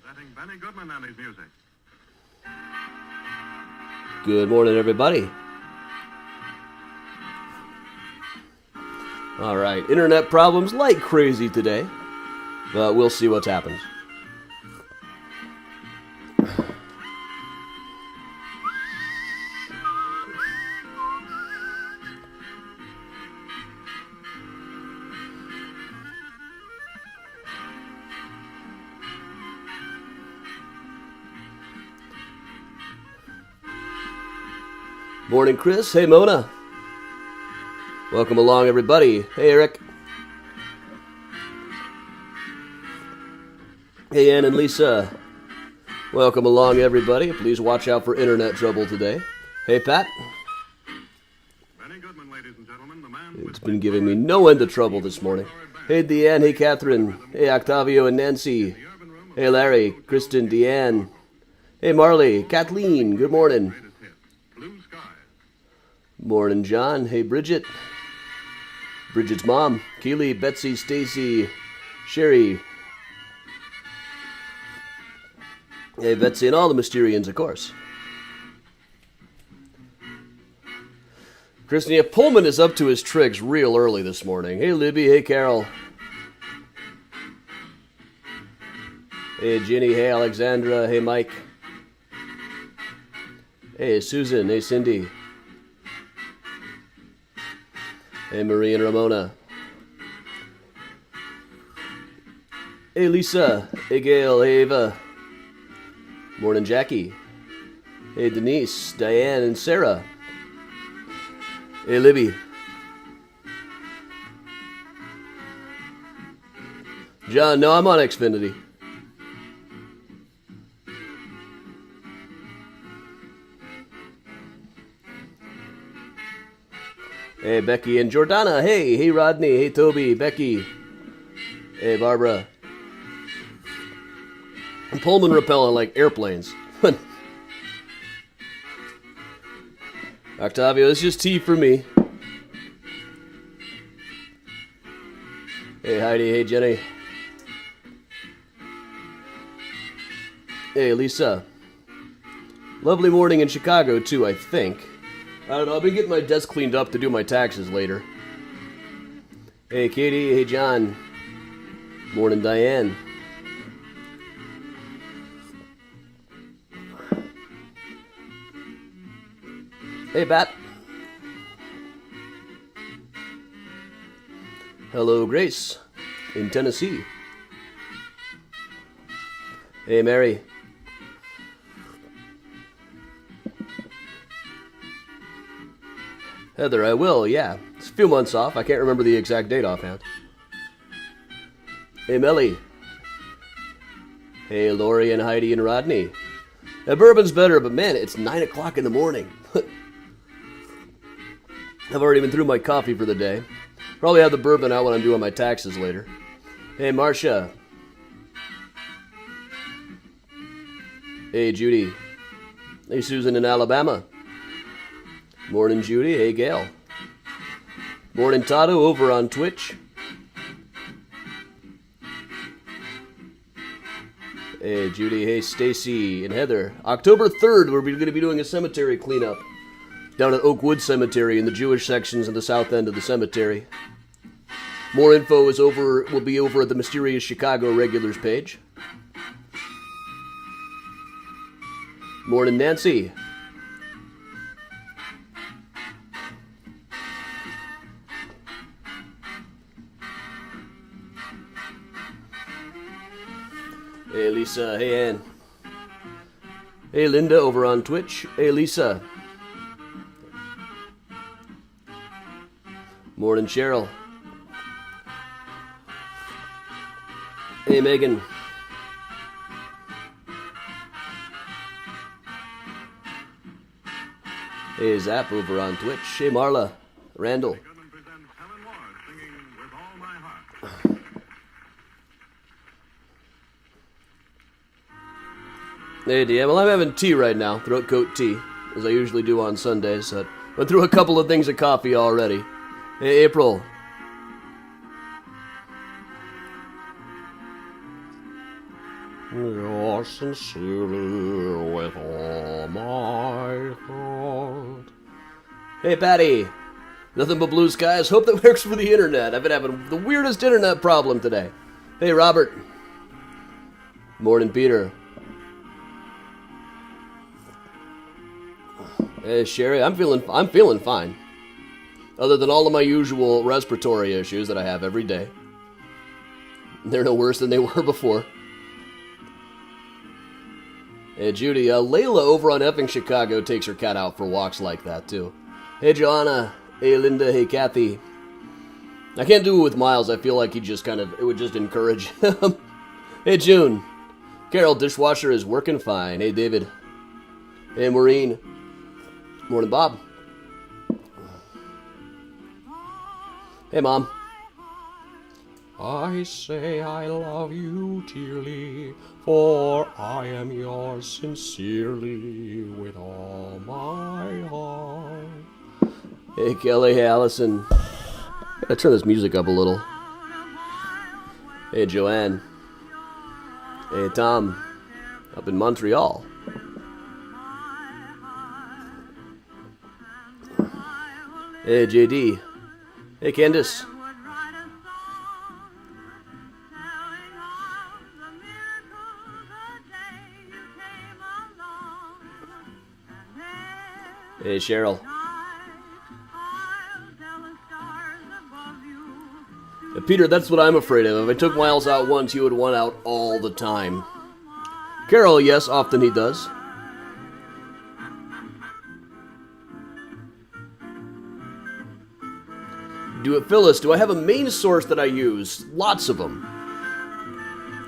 Presenting Benny Goodman and his music. Good morning, everybody. All right, internet problems like crazy today, but we'll see what happens. Morning, Chris. Hey, Mona. Welcome along, everybody. Hey, Eric. Hey, Ann and Lisa. Welcome along, everybody. Please watch out for internet trouble today. Hey, Pat. Benny Goodman, ladies and gentlemen, the man It's been giving me no end of trouble this morning. Hey, Deanne. Hey, Catherine. Hey, Octavio and Nancy. Hey, Larry, Kristen, Deanne. Hey, Marley, Kathleen. Good morning. Blue Skies. Morning, John. Hey, Bridget. Bridget's mom. Keely, Betsy, Stacy, Sherry. Hey, Betsy, and all the Mysterians, of course. Christina Pullman is up to his tricks real early this morning. Hey, Libby. Hey, Carol. Hey, Ginny. Hey, Alexandra. Hey, Mike. Hey, Susan. Hey, Cindy. Hey, Marie and Ramona. Hey, Lisa. Hey, Gail. Hey, Ava. Morning, Jackie. Hey, Denise, Diane, and Sarah. Hey, Libby. John, no, I'm on Xfinity. Hey, Becky and Jordana. Hey, hey, Rodney. Hey, Toby, Becky. Hey, Barbara. And Pullman repellent like airplanes. Octavio, it's just tea for me. Hey, Heidi. Hey, Jenny. Hey, Lisa. Lovely morning in Chicago, too, I think. I don't know, I've been getting my desk cleaned up to do my taxes later. Hey, Katie. Hey, John. Morning, Diane. Hey, Bat. Hello, Grace. In Tennessee. Hey, Mary. Heather, I will, yeah. It's a few months off. I can't remember the exact date offhand. Hey, Melly. Hey, Lori and Heidi and Rodney. That bourbon's better, but man, it's 9 o'clock in the morning. I've already been through my coffee for the day. Probably have the bourbon out when I'm doing my taxes later. Hey, Marcia. Hey, Judy. Hey, Susan in Alabama. Morning, Judy. Hey, Gail. Morning, Tato, over on Twitch. Hey, Judy. Hey, Stacy and Heather. October 3rd, we're going to be doing a cemetery cleanup down at Oakwood Cemetery in the Jewish sections in the south end of the cemetery. More info will be over at the Mysterious Chicago Regulars page. Morning, Nancy. Hey, Lisa. Hey, Ann. Hey, Linda over on Twitch. Hey, Lisa. Morning, Cheryl. Hey, Megan. Hey, Zap over on Twitch. Hey, Marla. Randall. Goodman presents Helen Ward singing With All My Heart. Hey, DM. Well, I'm having tea right now. Throat coat tea, as I usually do on Sundays. I went through a couple of things of coffee already. Hey, April. Yours sincerely with all my heart. Hey, Patty. Nothing but blue skies. Hope that works for the internet. I've been having the weirdest internet problem today. Hey, Robert. Morning, Peter. Hey, Sherry. I'm feeling fine. Other than all of my usual respiratory issues that I have every day. They're no worse than they were before. Hey, Judy. Layla over on effing Chicago takes her cat out for walks like that, too. Hey, Joanna. Hey, Linda. Hey, Kathy. I can't do it with Miles. I feel like it would just encourage him. Hey, June. Carol, dishwasher is working fine. Hey, David. Hey, Maureen. Morning, Bob. Hey, Mom. I say I love you dearly, for I am yours sincerely with all my heart. Hey, Kelly. Hey, Allison. Gotta turn this music up a little. Hey, Joanne. Hey, Tom. Up in Montreal. Hey, JD. Hey, Candace. Hey, Cheryl. Peter, that's what I'm afraid of. If I took Miles out once, he would want out all the time. Carol, yes, often he does. Phyllis, do I have a main source that I use? Lots of them.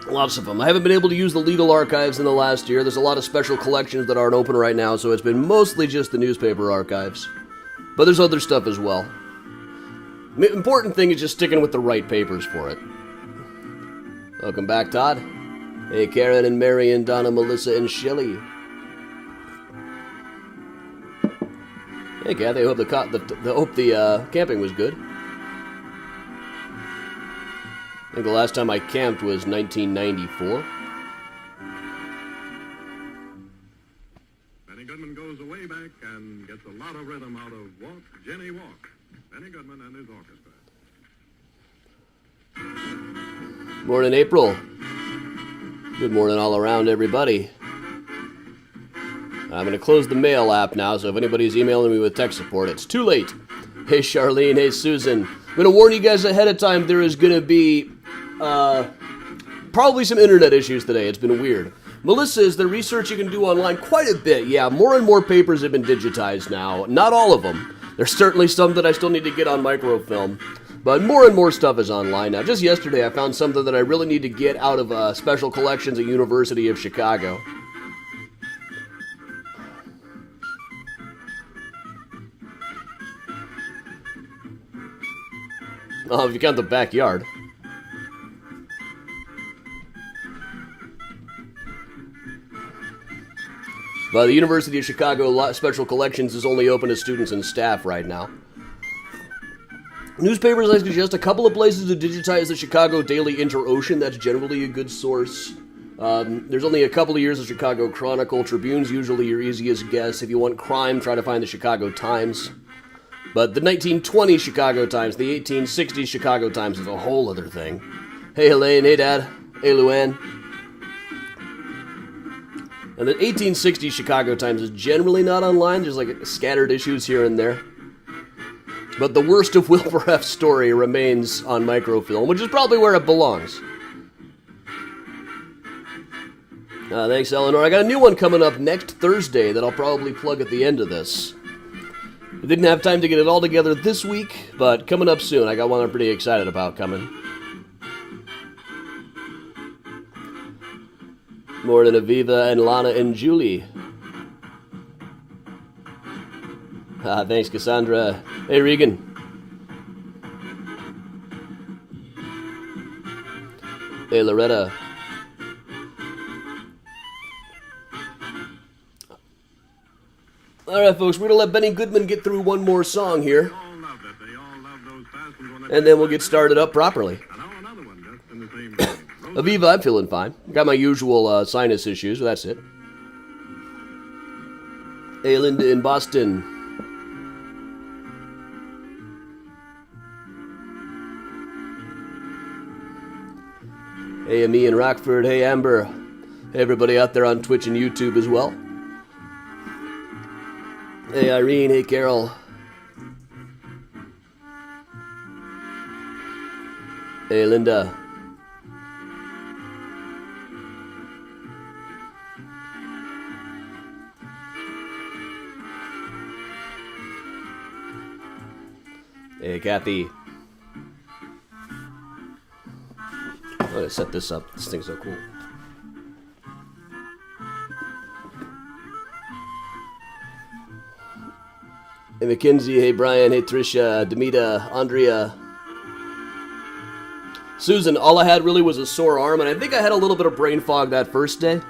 Lots of them. I haven't been able to use the legal archives in the last year. There's a lot of special collections that aren't open right now, so it's been mostly just the newspaper archives. But there's other stuff as well. Important thing is just sticking with the right papers for it. Welcome back, Todd. Hey, Karen and Mary and Donna, Melissa and Shelly. Hey, Kathy. I hope the camping was good. I think the last time I camped was 1994. Benny Goodman goes way back and gets a lot of rhythm out of Walk, Jenny Walk. Benny Goodman and his orchestra. Morning, April. Good morning all around, everybody. I'm going to close the mail app now, so if anybody's emailing me with tech support, it's too late. Hey, Charlene. Hey, Susan. I'm going to warn you guys ahead of time, there is going to be probably some internet issues today. It's been weird. Melissa, is there research you can do online? Quite a bit, yeah. More and more papers have been digitized now. Not all of them. There's certainly some that I still need to get on microfilm. But more and more stuff is online now. Just yesterday, I found something that I really need to get out of special collections at University of Chicago. Oh, if you count the backyard. But the University of Chicago Special Collections is only open to students and staff right now. Newspapers, I suggest a couple of places to digitize the Chicago Daily Inter-Ocean. That's generally a good source. There's only a couple of years of Chicago Chronicle. Tribune's usually your easiest guess. If you want crime, try to find the Chicago Times. But the 1920 Chicago Times, the 1860 Chicago Times is a whole other thing. Hey, Elaine. Hey, Dad. Hey, Luann. And the 1860 Chicago Times is generally not online. There's like scattered issues here and there. But the worst of Wilbur F's story remains on microfilm, which is probably where it belongs. Thanks, Eleanor. I got a new one coming up next Thursday that I'll probably plug at the end of this. I didn't have time to get it all together this week, but coming up soon. I got one I'm pretty excited about coming. Morning, Aviva and Lana and Julie. Thanks, Cassandra. Hey, Regan. Hey, Loretta. All right, folks, we're going to let Benny Goodman get through one more song here. And then we'll get started up properly. And now another one just in the same vein. Aviva, I'm feeling fine. Got my usual sinus issues, but that's it. Hey, Linda in Boston. Hey, Amy in Rockford. Hey, Amber. Hey, everybody out there on Twitch and YouTube as well. Hey, Irene. Hey, Carol. Hey, Linda. Hey, Kathy. I'm gonna set this up. This thing's so cool. Hey, Mackenzie. Hey, Brian. Hey, Trisha. Demita. Andrea. Susan, all I had really was a sore arm, and I think I had a little bit of brain fog that first day.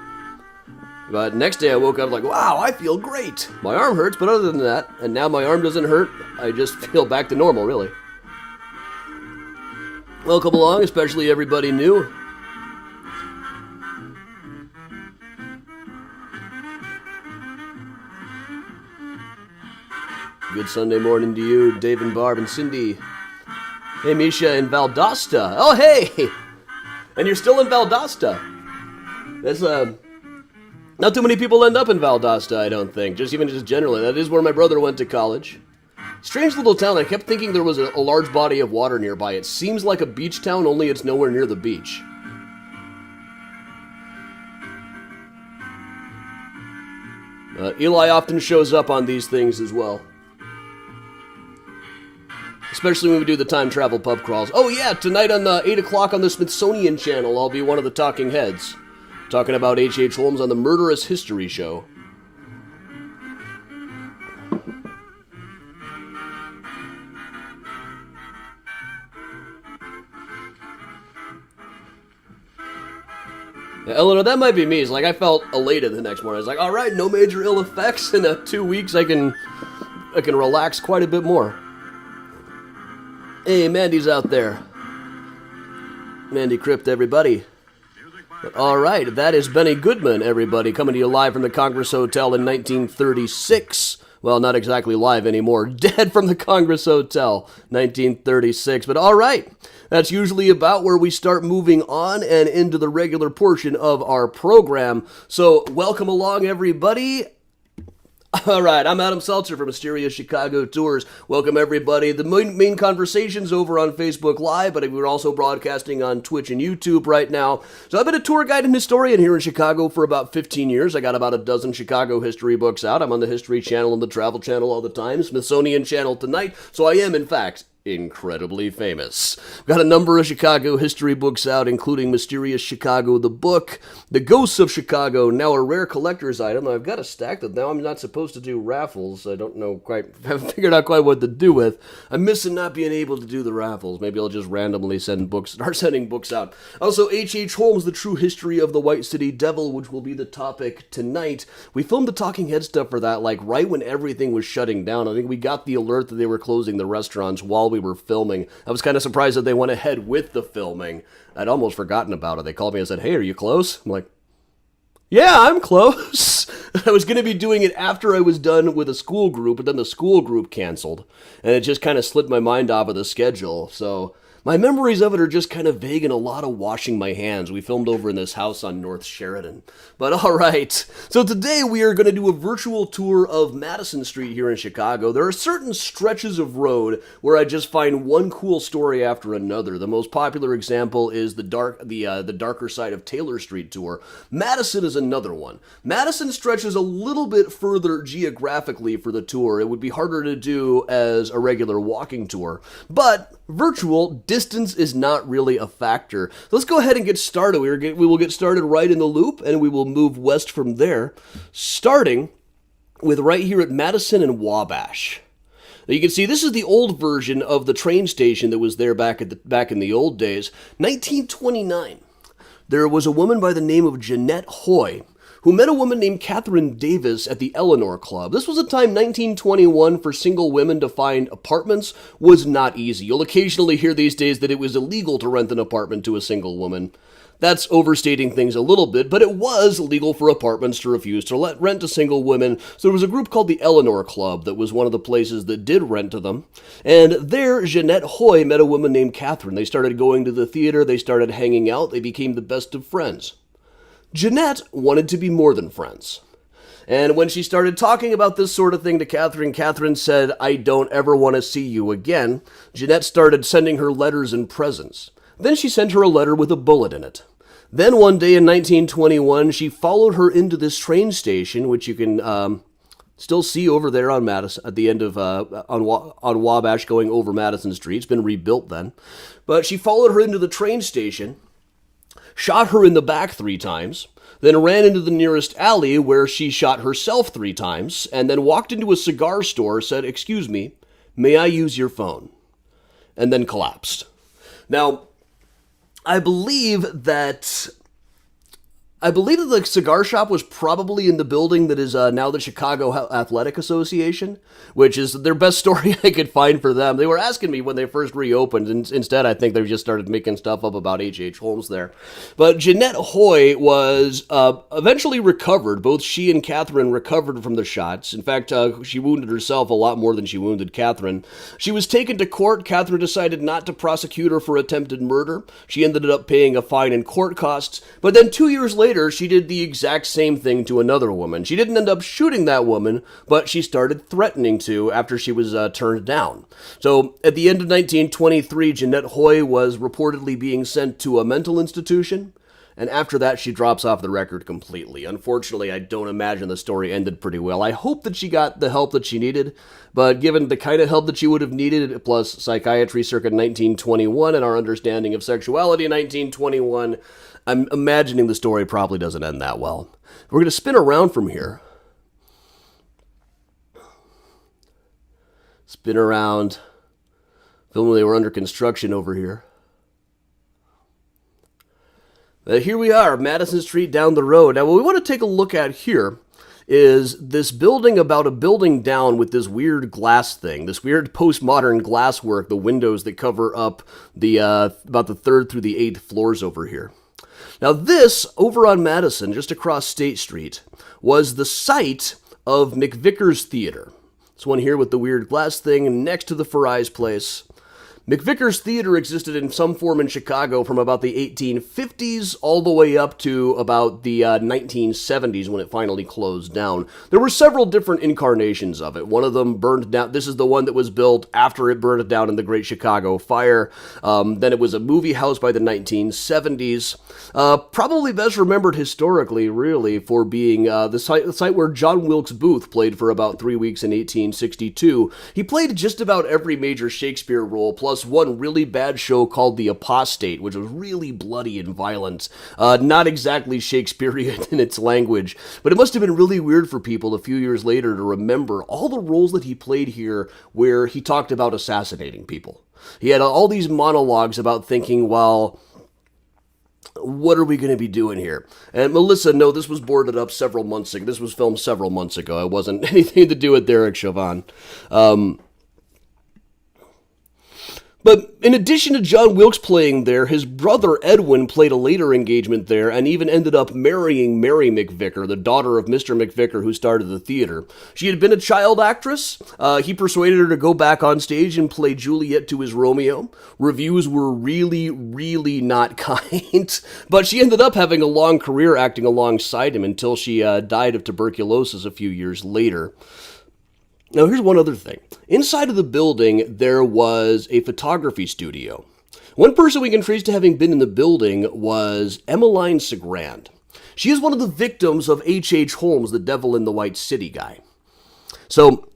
But next day I woke up like, wow, I feel great. My arm hurts, but other than that, and now my arm doesn't hurt, I just feel back to normal, really. Welcome along, especially everybody new. Good Sunday morning to you, Dave and Barb and Cindy. Hey, Misha in Valdosta. Oh, hey! And you're still in Valdosta. That's, not too many people end up in Valdosta, I don't think. Just generally. That is where my brother went to college. Strange little town. I kept thinking there was a large body of water nearby. It seems like a beach town, only it's nowhere near the beach. Eli often shows up on these things as well. Especially when we do the time travel pub crawls. Oh yeah, tonight on 8 o'clock on the Smithsonian Channel, I'll be one of the talking heads. Talking about H.H. Holmes on the Murderous History Show. Yeah, Eleanor, that might be me. It's like I felt elated the next morning. I was like, all right, no major ill effects. In 2 weeks, I can relax quite a bit more. Hey, Mandy's out there. Mandy Crypt, everybody. All right, that is Benny Goodman, everybody, coming to you live from the Congress Hotel in 1936. Well, not exactly live anymore. Dead from the Congress Hotel, 1936. But all right, that's usually about where we start moving on and into the regular portion of our program. So welcome along, everybody. All right, I'm Adam Seltzer from Mysterious Chicago Tours. Welcome, everybody. The main conversation's over on Facebook Live, but we're also broadcasting on Twitch and YouTube right now. So I've been a tour guide and historian here in Chicago for about 15 years. I got about a dozen Chicago history books out. I'm on the History Channel and the Travel Channel all the time, Smithsonian Channel tonight. So I am, in fact, incredibly famous. Got a number of Chicago history books out, including Mysterious Chicago, the book, The Ghosts of Chicago, now a rare collector's item. I've got a stack that now I'm not supposed to do raffles. I don't know quite, haven't figured out quite what to do with. I'm missing not being able to do the raffles. Maybe I'll just randomly start sending books out. Also, H.H. Holmes, The True History of the White City Devil, which will be the topic tonight. We filmed the Talking Head stuff for that, like, right when everything was shutting down. I think we got the alert that they were closing the restaurants while we were filming. I was kind of surprised that they went ahead with the filming. I'd almost forgotten about it. They called me and said, hey, are you close? I'm like, yeah, I'm close. I was going to be doing it after I was done with a school group, but then the school group canceled, and it just kind of slipped my mind off of the schedule. So my memories of it are just kind of vague and a lot of washing my hands. We filmed over in this house on North Sheridan. But all right, so today we are going to do a virtual tour of Madison Street here in Chicago. There are certain stretches of road where I just find one cool story after another. The most popular example is the darker side of Taylor Street tour. Madison is another one. Madison stretches a little bit further geographically for the tour. It would be harder to do as a regular walking tour, but virtual distance is not really a factor. Let's go ahead and get started. We will get started right in the loop, and we will move west from there, starting with right here at Madison and Wabash. Now you can see this is the old version of the train station that was there back in the old days. 1929. There was a woman by the name of Jeanette Hoy who met a woman named Catherine Davis at the Eleanor Club. This was a time, 1921, for single women to find apartments was not easy. You'll occasionally hear these days that it was illegal to rent an apartment to a single woman. That's overstating things a little bit, but it was legal for apartments to refuse to let rent to single women, so there was a group called the Eleanor Club that was one of the places that did rent to them, and there Jeanette Hoy met a woman named Catherine. They started going to the theater, they started hanging out, they became the best of friends. Jeanette wanted to be more than friends. And when she started talking about this sort of thing to Catherine, Catherine said, "I don't ever want to see you again." Jeanette started sending her letters and presents. Then she sent her a letter with a bullet in it. Then one day in 1921, she followed her into this train station, which you can still see over there on Madison, at the end of, on Wabash going over Madison Street. It's been rebuilt then. But she followed her into the train station, shot her in the back 3 times, then ran into the nearest alley where she shot herself 3 times, and then walked into a cigar store, said, "Excuse me, may I use your phone?" And then collapsed. Now, I believe that the cigar shop was probably in the building that is now the Chicago Athletic Association, which is their best story I could find for them. They were asking me when they first reopened, and instead I think they just started making stuff up about H.H. Holmes there. But Jeanette Hoy was eventually recovered. Both she and Catherine recovered from the shots. In fact, she wounded herself a lot more than she wounded Catherine. She was taken to court. Catherine decided not to prosecute her for attempted murder. She ended up paying a fine and court costs, but then 2 years later, she did the exact same thing to another woman. She didn't end up shooting that woman, but she started threatening to after she was turned down. So at the end of 1923, Jeanette Hoy was reportedly being sent to a mental institution, and after that, she drops off the record completely. Unfortunately, I don't imagine the story ended pretty well. I hope that she got the help that she needed, but given the kind of help that she would have needed, plus psychiatry circa 1921 and our understanding of sexuality in 1921, I'm imagining the story probably doesn't end that well. We're going to spin around from here. Spin around. Film they were under construction over here. Here we are, Madison Street down the road. Now, what we want to take a look at here is this building about a building down with this weird glass thing, this weird postmodern glass work, the windows that cover up the about the 3rd through the 8th floors over here. Now this, over on Madison, just across State Street, was the site of McVicker's Theater. This one here with the weird glass thing next to the Fry's place. McVicker's Theater existed in some form in Chicago from about the 1850s all the way up to about the 1970s when it finally closed down. There were several different incarnations of it. One of them burned down. This is the one that was built after it burned down in the Great Chicago Fire. Then it was a movie house by the 1970s. Probably best remembered historically, really, for being the site where John Wilkes Booth played for about 3 weeks in 1862. He played just about every major Shakespeare role, plus one really bad show called The Apostate, which was really bloody and violent. Not exactly Shakespearean in its language, but it must have been really weird for people a few years later to remember all the roles that he played here where he talked about assassinating people. He had all these monologues about thinking, well, what are we going to be doing here? And Melissa, no, this was boarded up several months ago. This was filmed several months ago. It wasn't anything to do with Derek Chauvin. But in addition to John Wilkes playing there, his brother Edwin played a later engagement there and even ended up marrying Mary McVicker, the daughter of Mr. McVicker who started the theater. She had been a child actress. He persuaded her to go back on stage and play Juliet to his Romeo. Reviews were really, really not kind, but she ended up having a long career acting alongside him until she died of tuberculosis a few years later. Now, here's one other thing. Inside of the building, there was a photography studio. One person we can trace to having been in the building was Emmeline Sagrand. She is one of the victims of H.H. Holmes, the Devil in the White City guy. So,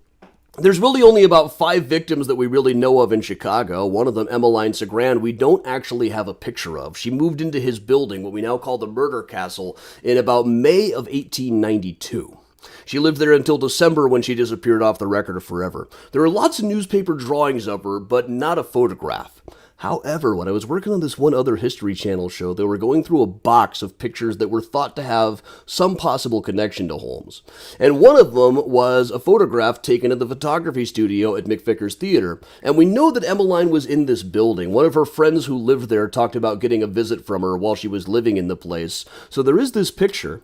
there's really only about 5 victims that we really know of in Chicago. One of them, Emmeline Sagrand, we don't actually have a picture of. She moved into his building, what we now call the Murder Castle, in about May of 1892. She lived there until December when she disappeared off the record forever. There are lots of newspaper drawings of her, but not a photograph. However, when I was working on this one other History Channel show, they were going through a box of pictures that were thought to have some possible connection to Holmes. And one of them was a photograph taken at the photography studio at McVicker's Theater. And we know that Emmeline was in this building. One of her friends who lived there talked about getting a visit from her while she was living in the place. So there is this picture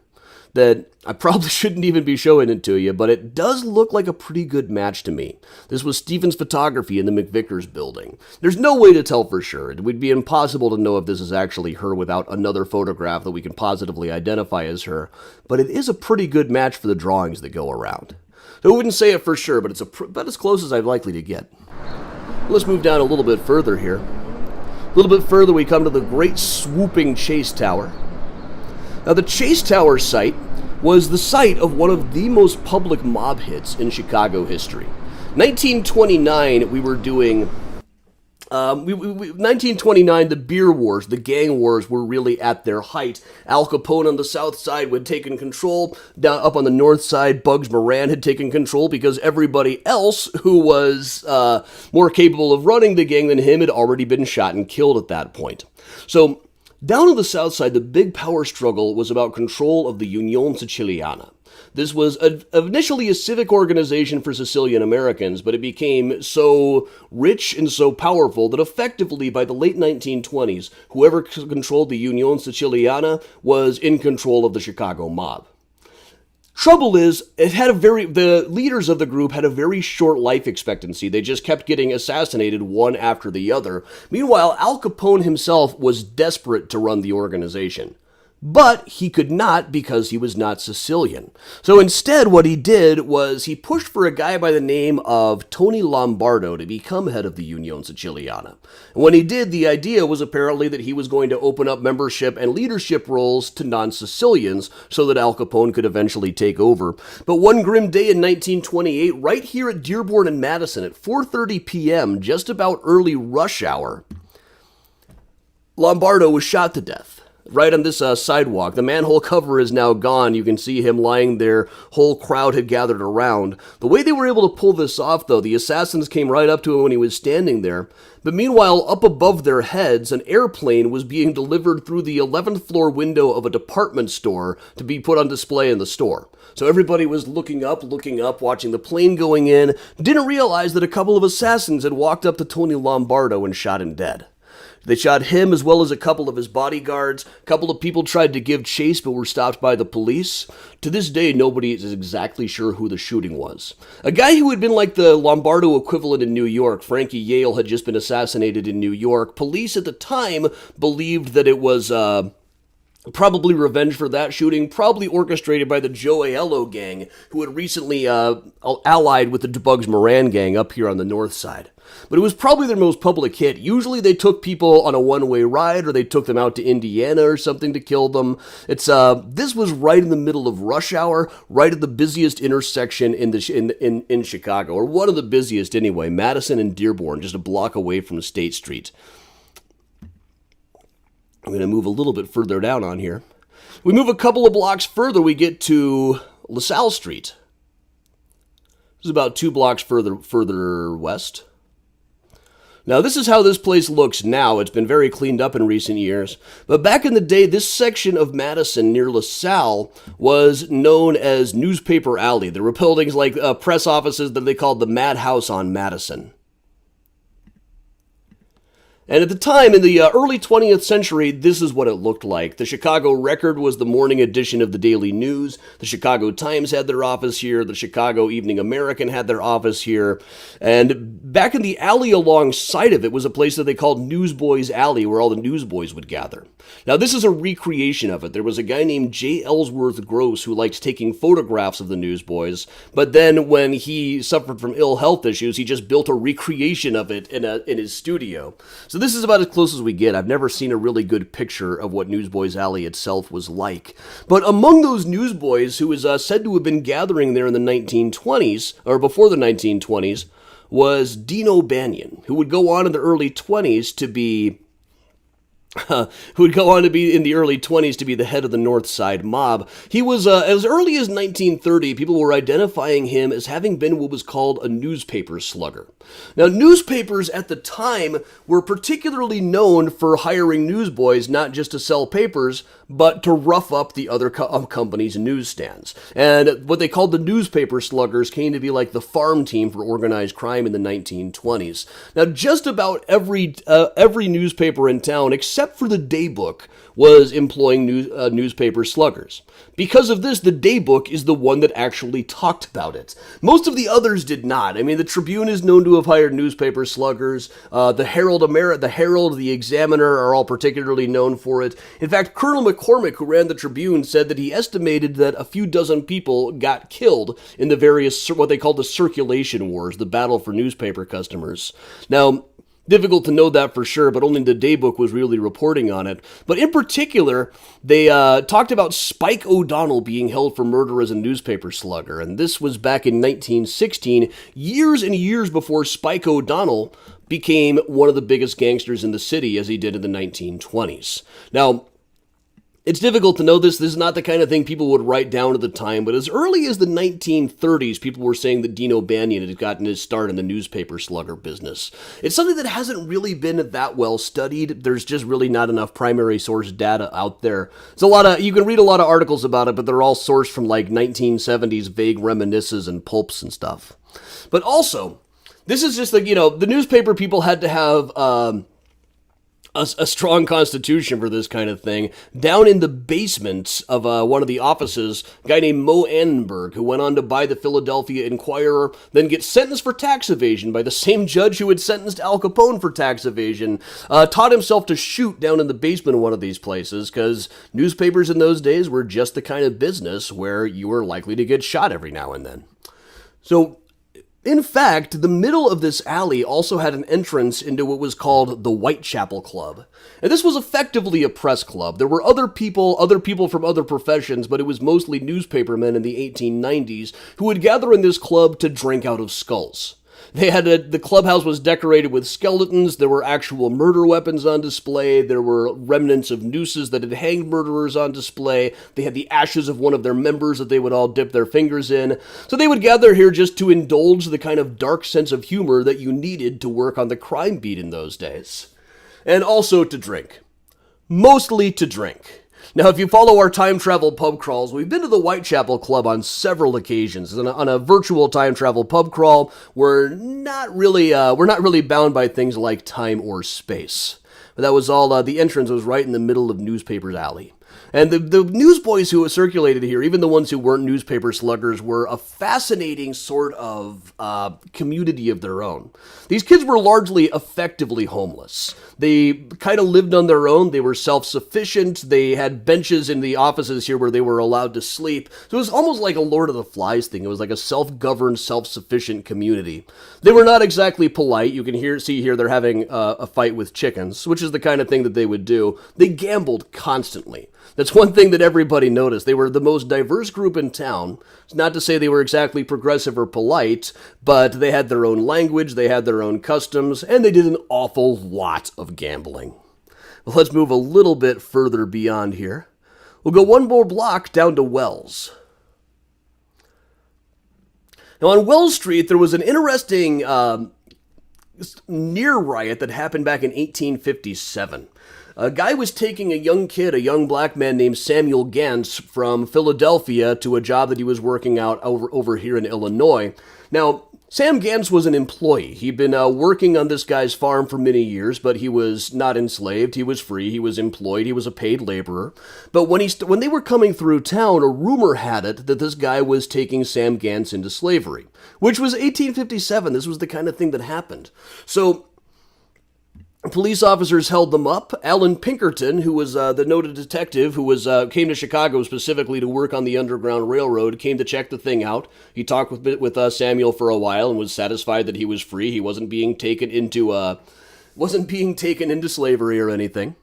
that I probably shouldn't even be showing it to you, but it does look like a pretty good match to me. This was Stephen's photography in the McVicker's building. There's no way to tell for sure. It would be impossible to know if this is actually her without another photograph that we can positively identify as her, but it is a pretty good match for the drawings that go around. So I wouldn't say it for sure, but it's about as close as I'm likely to get. Let's move down a little bit further here. A little bit further, we come to the great swooping Chase Tower. Now, the Chase Tower site was the site of one of the most public mob hits in Chicago history. 1929, we were doing... 1929, the beer wars, the gang wars were really at their height. Al Capone on the south side had taken control. Down up on the north side, Bugs Moran had taken control because everybody else who was more capable of running the gang than him had already been shot and killed at that point. So, down on the south side, the big power struggle was about control of the Union Siciliana. This was initially a civic organization for Sicilian Americans, but it became so rich and so powerful that effectively by the late 1920s, whoever controlled the Union Siciliana was in control of the Chicago mob. Trouble is, the leaders of the group had a very short life expectancy. They just kept getting assassinated one after the other. Meanwhile, Al Capone himself was desperate to run the organization. But he could not because he was not Sicilian. So instead, what he did was he pushed for a guy by the name of Tony Lombardo to become head of the Union Siciliana. And when he did, the idea was apparently that he was going to open up membership and leadership roles to non-Sicilians so that Al Capone could eventually take over. But one grim day in 1928, right here at Dearborn and Madison at 4:30 p.m., just about early rush hour, Lombardo was shot to death. Right on this sidewalk. The manhole cover is now gone. You can see him lying there. Whole crowd had gathered around. The way they were able to pull this off, though, the assassins came right up to him when he was standing there. But meanwhile, up above their heads, an airplane was being delivered through the 11th floor window of a department store to be put on display in the store. So everybody was looking up, watching the plane going in, didn't realize that a couple of assassins had walked up to Tony Lombardo and shot him dead. They shot him as well as a couple of his bodyguards. A couple of people tried to give chase but were stopped by the police. To this day, nobody is exactly sure who the shooting was. A guy who had been like the Lombardo equivalent in New York, Frankie Yale, had just been assassinated in New York. Police at the time believed that it was probably revenge for that shooting, probably orchestrated by the Joe Aiello gang, who had recently allied with the Bugs Moran gang up here on the north side. But it was probably their most public hit. Usually they took people on a one-way ride, or they took them out to Indiana or something to kill them. This was right in the middle of rush hour, right at the busiest intersection in Chicago, or one of the busiest anyway, Madison and Dearborn, just a block away from State Street. I'm going to move a little bit further down on here. We move a couple of blocks further, we get to LaSalle Street. This is about 2 blocks further west. Now, this is how this place looks now. It's been very cleaned up in recent years. But back in the day, this section of Madison near LaSalle was known as Newspaper Alley. There were buildings like press offices that they called the Madhouse on Madison. And at the time, in the early 20th century, this is what it looked like. The Chicago Record was the morning edition of the Daily News. The Chicago Times had their office here. The Chicago Evening American had their office here. And back in the alley alongside of it was a place that they called Newsboys Alley, where all the newsboys would gather. Now, this is a recreation of it. There was a guy named J. Ellsworth Gross who liked taking photographs of the newsboys, but then when he suffered from ill health issues, he just built a recreation of it in his studio. So this is about as close as we get. I've never seen a really good picture of what Newsboys Alley itself was like. But among those newsboys who was said to have been gathering there in the 1920s, or before the 1920s, was Dino Banyan, who would go on in the early 20s to be who would go on to be in the early 20s to be the head of the North Side Mob. He was, as early as 1930, people were identifying him as having been what was called a newspaper slugger. Now, newspapers at the time were particularly known for hiring newsboys not just to sell papers, but to rough up the other companies' newsstands. And what they called the newspaper sluggers came to be like the farm team for organized crime in the 1920s. Now, just about every newspaper in town, except for the Daybook, was employing newspaper sluggers. Because of this, the Daybook is the one that actually talked about it. Most of the others did not. I mean, the Tribune is known to have hired newspaper sluggers. The Herald, the Examiner are all particularly known for it. In fact, Colonel McCormick, who ran the Tribune, said that he estimated that a few dozen people got killed in the various, what they called the circulation wars, the battle for newspaper customers. Now, difficult to know that for sure, but only the Daybook was really reporting on it. But in particular, they talked about Spike O'Donnell being held for murder as a newspaper slugger, and this was back in 1916, years and years before Spike O'Donnell became one of the biggest gangsters in the city, as he did in the 1920s. Now, it's difficult to know this. This is not the kind of thing people would write down at the time, but as early as the 1930s, people were saying that Dino Banyan had gotten his start in the newspaper slugger business. It's something that hasn't really been that well studied. There's just really not enough primary source data out there. You can read a lot of articles about it, but they're all sourced from like 1970s vague reminiscences and pulps and stuff. But also, this is just like, the newspaper people had to have a strong constitution for this kind of thing. Down in the basement of one of the offices, a guy named Mo Annenberg, who went on to buy the Philadelphia Inquirer, then get sentenced for tax evasion by the same judge who had sentenced Al Capone for tax evasion, taught himself to shoot down in the basement of one of these places, because newspapers in those days were just the kind of business where you were likely to get shot every now and then. So, in fact, the middle of this alley also had an entrance into what was called the Whitechapel Club. And this was effectively a press club. There were other people from other professions, but it was mostly newspapermen in the 1890s who would gather in this club to drink out of skulls. The clubhouse was decorated with skeletons. There were actual murder weapons on display. There were remnants of nooses that had hanged murderers on display. They had the ashes of one of their members that they would all dip their fingers in. So they would gather here just to indulge the kind of dark sense of humor that you needed to work on the crime beat in those days. And also to drink. Mostly to drink. Now, if you follow our time travel pub crawls, we've been to the Whitechapel Club on several occasions. On a virtual time travel pub crawl, we're not really bound by things like time or space. But that was all. The entrance was right in the middle of Newspaper's Alley. And the newsboys who circulated here, even the ones who weren't newspaper sluggers, were a fascinating sort of community of their own. These kids were largely effectively homeless. They kind of lived on their own. They were self-sufficient. They had benches in the offices here where they were allowed to sleep. So it was almost like a Lord of the Flies thing. It was like a self-governed, self-sufficient community. They were not exactly polite. You can see here they're having a fight with chickens, which is the kind of thing that they would do. They gambled constantly. That's one thing that everybody noticed. They were the most diverse group in town. It's not to say they were exactly progressive or polite, but they had their own language, they had their own customs, and they did an awful lot of gambling. Well, let's move a little bit further beyond here. We'll go one more block down to Wells. Now, on Wells Street, there was an interesting near riot that happened back in 1857. A guy was taking a young black man named Samuel Gantz from Philadelphia to a job that he was working out over here in Illinois. Now, Sam Gantz was an employee. He'd been working on this guy's farm for many years, but he was not enslaved. He was free. He was employed. He was a paid laborer. But when they were coming through town, a rumor had it that this guy was taking Sam Gantz into slavery, which was 1857. This was the kind of thing that happened. So police officers held them up. Alan Pinkerton, who was the noted detective who came to Chicago specifically to work on the Underground Railroad, came to check the thing out. He talked with Samuel for a while and was satisfied that he was free. He wasn't being taken into slavery or anything.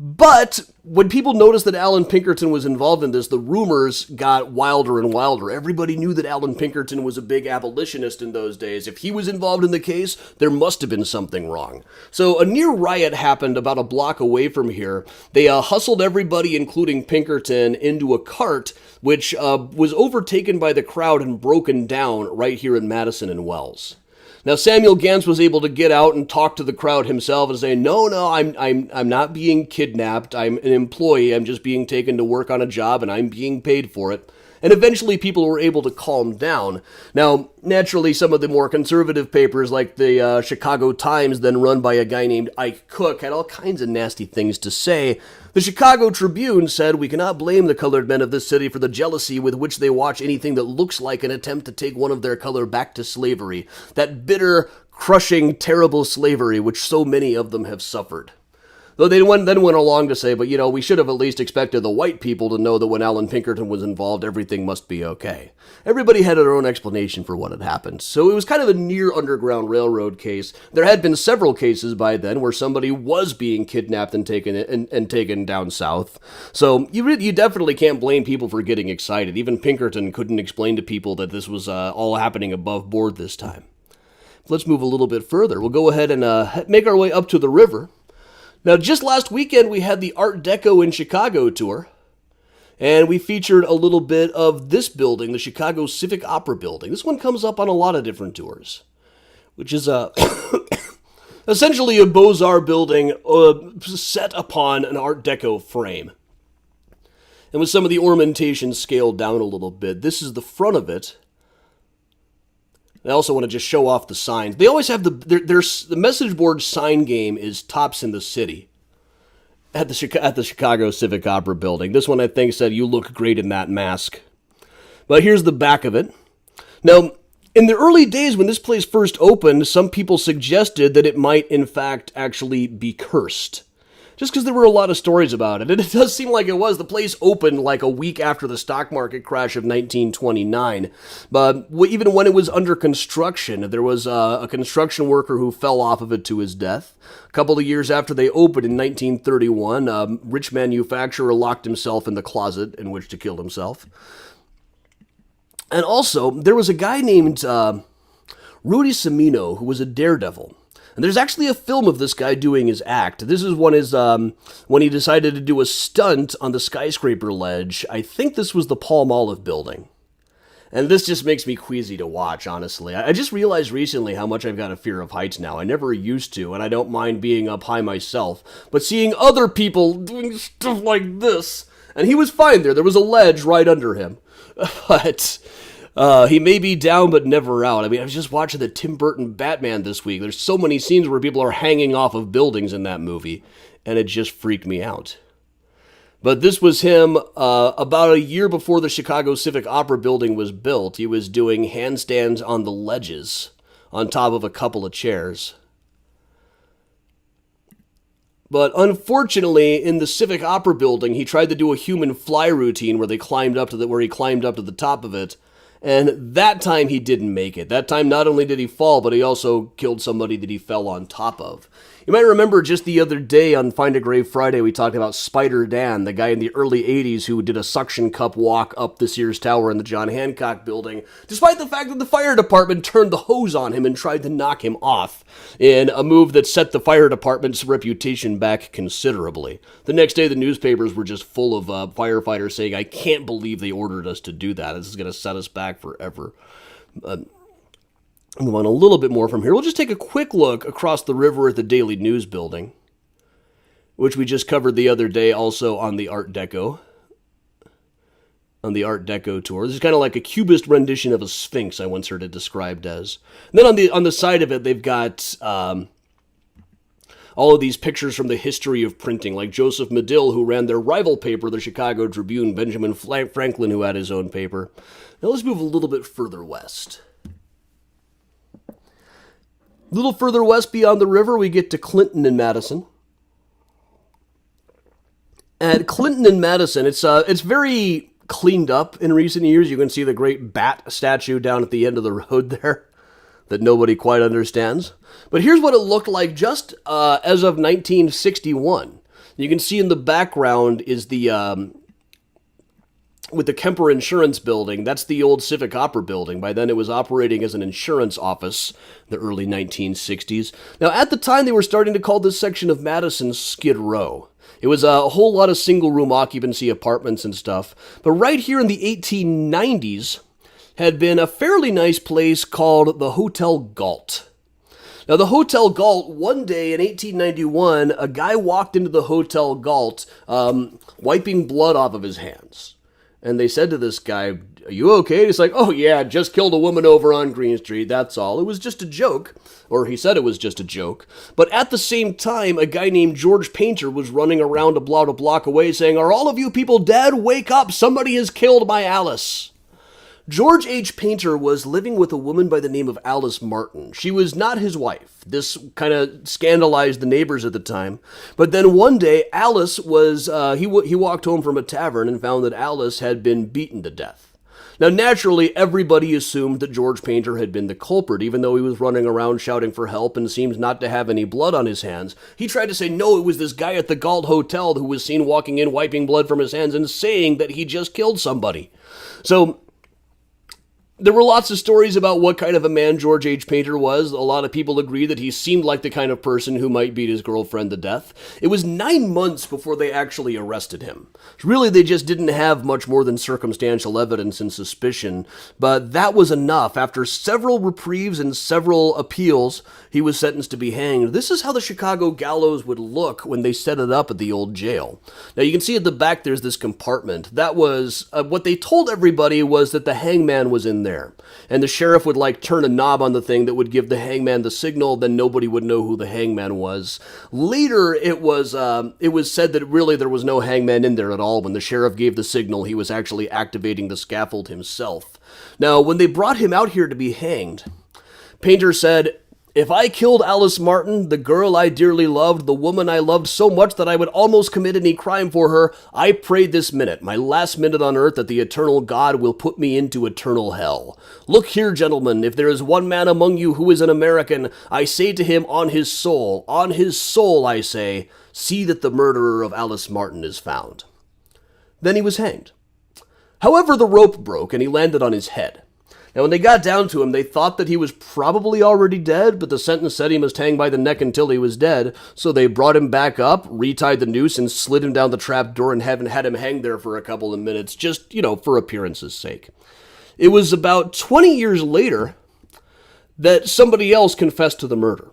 But when people noticed that Alan Pinkerton was involved in this, the rumors got wilder and wilder. Everybody knew that Alan Pinkerton was a big abolitionist in those days. If he was involved in the case, there must have been something wrong. So a near riot happened about a block away from here. They hustled everybody, including Pinkerton, into a cart, which was overtaken by the crowd and broken down right here in Madison and Wells. Now, Samuel Gans was able to get out and talk to the crowd himself and say, no, I'm not being kidnapped. I'm an employee. I'm just being taken to work on a job, and I'm being paid for it. And eventually people were able to calm down. Now, naturally, some of the more conservative papers, like the Chicago Times, then run by a guy named Ike Cook, had all kinds of nasty things to say. The Chicago Tribune said, "We cannot blame the colored men of this city for the jealousy with which they watch anything that looks like an attempt to take one of their color back to slavery. That bitter, crushing, terrible slavery which so many of them have suffered." Though they then went along to say, but we should have at least expected the white people to know that when Alan Pinkerton was involved, everything must be okay. Everybody had their own explanation for what had happened. So it was kind of a near Underground Railroad case. There had been several cases by then where somebody was being kidnapped and taken down south. So you definitely can't blame people for getting excited. Even Pinkerton couldn't explain to people that this was all happening above board this time. Let's move a little bit further. We'll go ahead and make our way up to the river. Now, just last weekend, we had the Art Deco in Chicago tour, and we featured a little bit of this building, the Chicago Civic Opera Building. This one comes up on a lot of different tours, which is essentially a Beaux-Arts building set upon an Art Deco frame. And with some of the ornamentation scaled down a little bit, this is the front of it. I also want to just show off the signs. They always have the message board sign game is tops in the city at the Chicago Civic Opera Building. This one, I think, said, "You look great in that mask." But here's the back of it. Now, in the early days when this place first opened, some people suggested that it might, in fact, actually be cursed. Just because there were a lot of stories about it. And it does seem like it was. The place opened like a week after the stock market crash of 1929. But even when it was under construction, there was a construction worker who fell off of it to his death. A couple of years after they opened in 1931, a rich manufacturer locked himself in the closet in which to kill himself. And also, there was a guy named Rudy Semino who was a daredevil. And there's actually a film of this guy doing his act. This is when he decided to do a stunt on the skyscraper ledge. I think this was the Palm Olive building. And this just makes me queasy to watch, honestly. I just realized recently how much I've got a fear of heights now. I never used to, and I don't mind being up high myself. But seeing other people doing stuff like this, and he was fine there. There was a ledge right under him. But he may be down, but never out. I mean, I was just watching the Tim Burton Batman this week. There's so many scenes where people are hanging off of buildings in that movie, and it just freaked me out. But this was him about a year before the Chicago Civic Opera Building was built. He was doing handstands on the ledges on top of a couple of chairs. But unfortunately, in the Civic Opera Building, he tried to do a human fly routine where he climbed up to the top of it. And that time he didn't make it. That time not only did he fall, but he also killed somebody that he fell on top of. You might remember just the other day on Find a Grave Friday, we talked about Spider Dan, the guy in the early 80s who did a suction cup walk up the Sears Tower in the John Hancock building, despite the fact that the fire department turned the hose on him and tried to knock him off, in a move that set the fire department's reputation back considerably. The next day, the newspapers were just full of firefighters saying, "I can't believe they ordered us to do that. This is going to set us back forever." Move on a little bit more from here. We'll just take a quick look across the river at the Daily News building, which we just covered the other day also on the Art Deco tour. This is kind of like a cubist rendition of a sphinx, I once heard it described as. And then on the side of it, they've got all of these pictures from the history of printing, like Joseph Medill, who ran their rival paper, the Chicago Tribune, Benjamin Franklin, who had his own paper. Now let's move a little bit further west. A little further west beyond the river, we get to Clinton and Madison. At Clinton and Madison, it's very cleaned up in recent years. You can see the great bat statue down at the end of the road there that nobody quite understands. But here's what it looked like just as of 1961. You can see in the background is the with the Kemper Insurance Building. That's the old Civic Opera building. By then it was operating as an insurance office in the early 1960s. Now, at the time, they were starting to call this section of Madison Skid Row. It was a whole lot of single-room occupancy apartments and stuff. But right here in the 1890s had been a fairly nice place called the Hotel Galt. Now, the Hotel Galt, one day in 1891, a guy walked into the Hotel Galt wiping blood off of his hands. And they said to this guy, "Are you okay?" He's like, "Oh yeah, just killed a woman over on Green Street, that's all. It was just a joke." Or he said it was just a joke. But at the same time, a guy named George Painter was running around about a block away saying, "Are all of you people dead? Wake up, somebody has killed my Alice." George H. Painter was living with a woman by the name of Alice Martin. She was not his wife. This kind of scandalized the neighbors at the time. But then one day, Alice was, he walked home from a tavern and found that Alice had been beaten to death. Now, naturally, everybody assumed that George Painter had been the culprit, even though he was running around shouting for help and seemed not to have any blood on his hands. He tried to say, no, it was this guy at the Galt Hotel who was seen walking in, wiping blood from his hands and saying that he just killed somebody. So there were lots of stories about what kind of a man George H. Painter was. A lot of people agree that he seemed like the kind of person who might beat his girlfriend to death. It was 9 months before they actually arrested him. Really, they just didn't have much more than circumstantial evidence and suspicion, but that was enough. After several reprieves and several appeals, he was sentenced to be hanged. This is how the Chicago gallows would look when they set it up at the old jail. Now, you can see at the back there's this compartment. That was, what they told everybody was that the hangman was in there. And the sheriff would turn a knob on the thing that would give the hangman the signal, then nobody would know who the hangman was. Later, it was said that really there was no hangman in there at all. When the sheriff gave the signal, he was actually activating the scaffold himself. Now, when they brought him out here to be hanged, Painter said, "If I killed Alice Martin, the girl I dearly loved, the woman I loved so much that I would almost commit any crime for her, I pray this minute, my last minute on earth, that the eternal God will put me into eternal hell. Look here, gentlemen, if there is one man among you who is an American, I say to him on his soul, I say, see that the murderer of Alice Martin is found." Then he was hanged. However, the rope broke and he landed on his head. Now, when they got down to him, they thought that he was probably already dead, but the sentence said he must hang by the neck until he was dead. So they brought him back up, retied the noose, and slid him down the trap door and had him hang there for a couple of minutes, just, for appearance's sake. It was about 20 years later that somebody else confessed to the murder.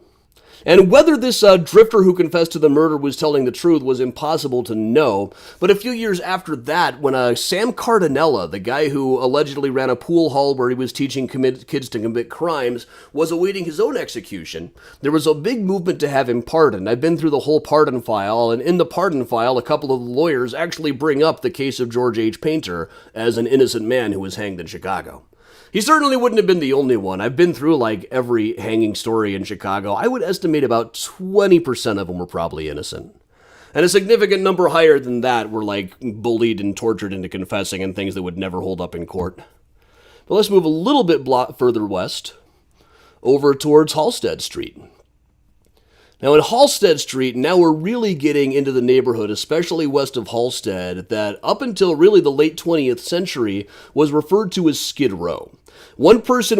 And whether this drifter who confessed to the murder was telling the truth was impossible to know. But a few years after that, when Sam Cardinella, the guy who allegedly ran a pool hall where he was teaching kids to commit crimes, was awaiting his own execution, there was a big movement to have him pardoned. I've been through the whole pardon file, and in the pardon file, a couple of lawyers actually bring up the case of George H. Painter as an innocent man who was hanged in Chicago. He certainly wouldn't have been the only one. I've been through every hanging story in Chicago. I would estimate about 20% of them were probably innocent. And a significant number higher than that were bullied and tortured into confessing and things that would never hold up in court. But let's move a little bit further west, over towards Halstead Street. Now, in Halstead Street, now we're really getting into the neighborhood, especially west of Halstead, that up until really the late 20th century was referred to as Skid Row. One person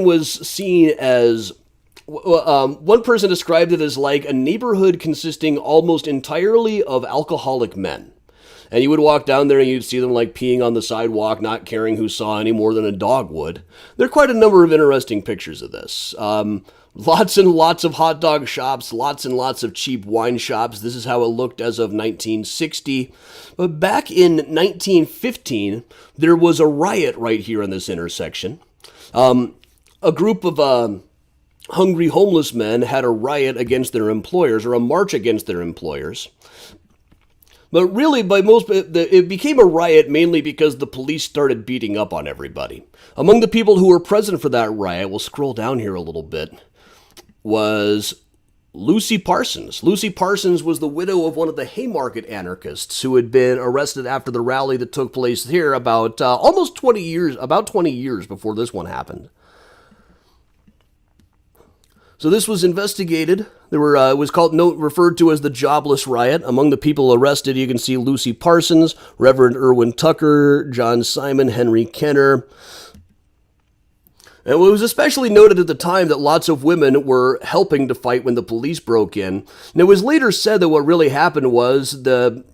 described it as a neighborhood consisting almost entirely of alcoholic men. And you would walk down there and you'd see them peeing on the sidewalk, not caring who saw any more than a dog would. There are quite a number of interesting pictures of this. Lots and lots of hot dog shops, lots and lots of cheap wine shops. This is how it looked as of 1960. But back in 1915, there was a riot right here in this intersection. A group of hungry homeless men had a riot against their employers, or a march against their employers. But really, it became a riot mainly because the police started beating up on everybody. Among the people who were present for that riot, we'll scroll down here a little bit, was Lucy Parsons. Lucy Parsons was the widow of one of the Haymarket anarchists who had been arrested after the rally that took place here about 20 years before this one happened. So this was investigated. It was referred to as the Jobless Riot. Among the people arrested, you can see Lucy Parsons, Reverend Irwin Tucker, John Simon, Henry Kenner. And it was especially noted at the time that lots of women were helping to fight when the police broke in. And it was later said that what really happened was the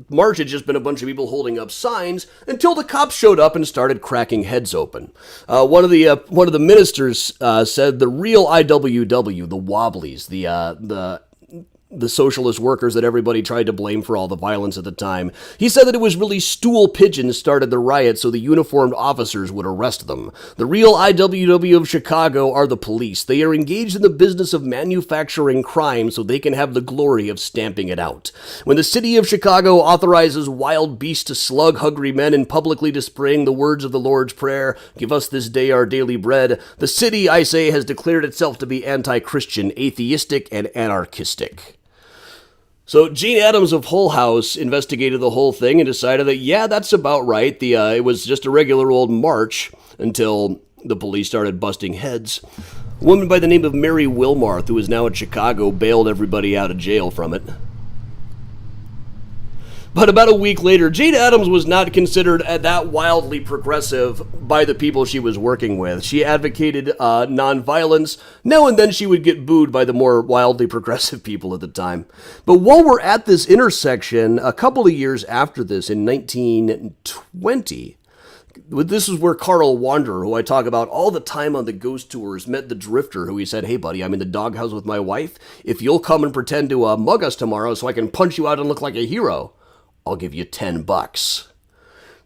march had just been a bunch of people holding up signs until the cops showed up and started cracking heads open. One of the ministers said the real IWW, the Wobblies, the socialist workers that everybody tried to blame for all the violence at the time. He said that it was really stool pigeons started the riot so the uniformed officers would arrest them. The real IWW of Chicago are the police. They are engaged in the business of manufacturing crime so they can have the glory of stamping it out. When the city of Chicago authorizes wild beasts to slug hungry men and publicly displaying the words of the Lord's Prayer, "Give us this day our daily bread," the city, I say, has declared itself to be anti-Christian, atheistic, and anarchistic. So Gene Adams of Hull House investigated the whole thing and decided that, yeah, that's about right. It was just a regular old march until the police started busting heads. A woman by the name of Mary Wilmarth, who is now in Chicago, bailed everybody out of jail from it. But about a week later, Jane Addams was not considered that wildly progressive by the people she was working with. She advocated nonviolence. Now and then she would get booed by the more wildly progressive people at the time. But while we're at this intersection, a couple of years after this, in 1920, this is where Carl Wanderer, who I talk about all the time on the ghost tours, met the Drifter, who he said, "Hey, buddy, I'm in the doghouse with my wife. If you'll come and pretend to mug us tomorrow so I can punch you out and look like a hero, I'll give you $10.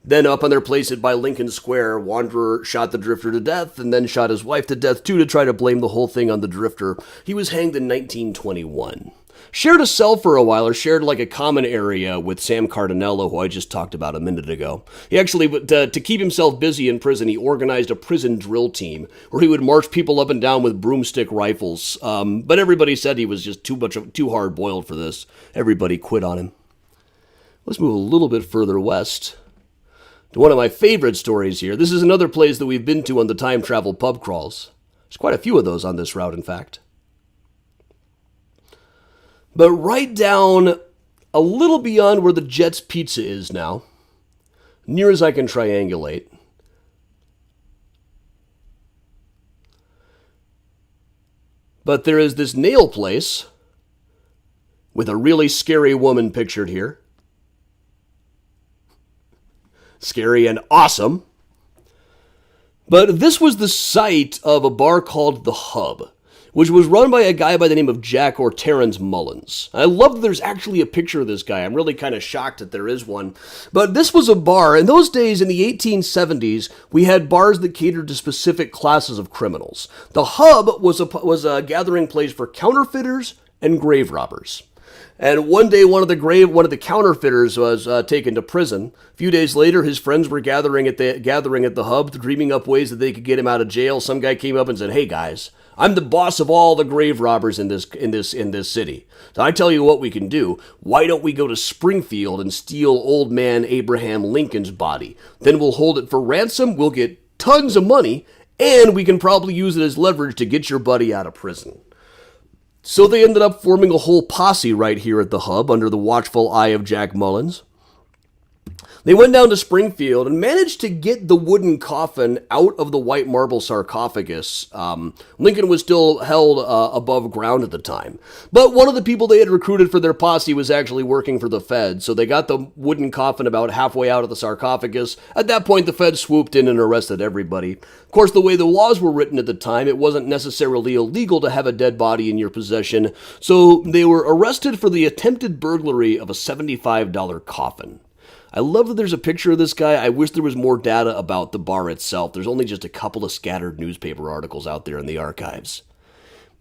Then up on their place by Lincoln Square, Wanderer shot the Drifter to death and then shot his wife to death too to try to blame the whole thing on the Drifter. He was hanged in 1921. Shared a cell for a while, or shared like a common area with Sam Cardinello, who I just talked about a minute ago. He actually, to keep himself busy in prison, he organized a prison drill team where he would march people up and down with broomstick rifles. But everybody said he was just too hard-boiled for this. Everybody quit on him. Let's move a little bit further west to one of my favorite stories here. This is another place that we've been to on the time travel pub crawls. There's quite a few of those on this route, in fact. But right down a little beyond where the Jets Pizza is now, near as I can triangulate, but there is this nail place with a really scary woman pictured here. Scary and awesome. But this was the site of a bar called The Hub, which was run by a guy by the name of Jack or Terrence Mullins. I love that there's actually a picture of this guy. I'm really kind of shocked that there is one. But this was a bar. In those days, in the 1870s, we had bars that catered to specific classes of criminals. The Hub was a gathering place for counterfeiters and grave robbers. And one day, one of the counterfeiters was taken to prison. A few days later, his friends were gathering at the Hub, dreaming up ways that they could get him out of jail. Some guy came up and said, "Hey guys, I'm the boss of all the grave robbers in this city. So I tell you what we can do. Why don't we go to Springfield and steal old man Abraham Lincoln's body? Then we'll hold it for ransom. We'll get tons of money, and we can probably use it as leverage to get your buddy out of prison." So they ended up forming a whole posse right here at the Hub under the watchful eye of Jack Mullins. They went down to Springfield and managed to get the wooden coffin out of the white marble sarcophagus. Lincoln was still held above ground at the time. But one of the people they had recruited for their posse was actually working for the Fed, so they got the wooden coffin about halfway out of the sarcophagus. At that point, the Fed swooped in and arrested everybody. Of course, the way the laws were written at the time, it wasn't necessarily illegal to have a dead body in your possession, so they were arrested for the attempted burglary of a $75 coffin. I love that there's a picture of this guy. I wish there was more data about the bar itself. There's only just a couple of scattered newspaper articles out there in the archives.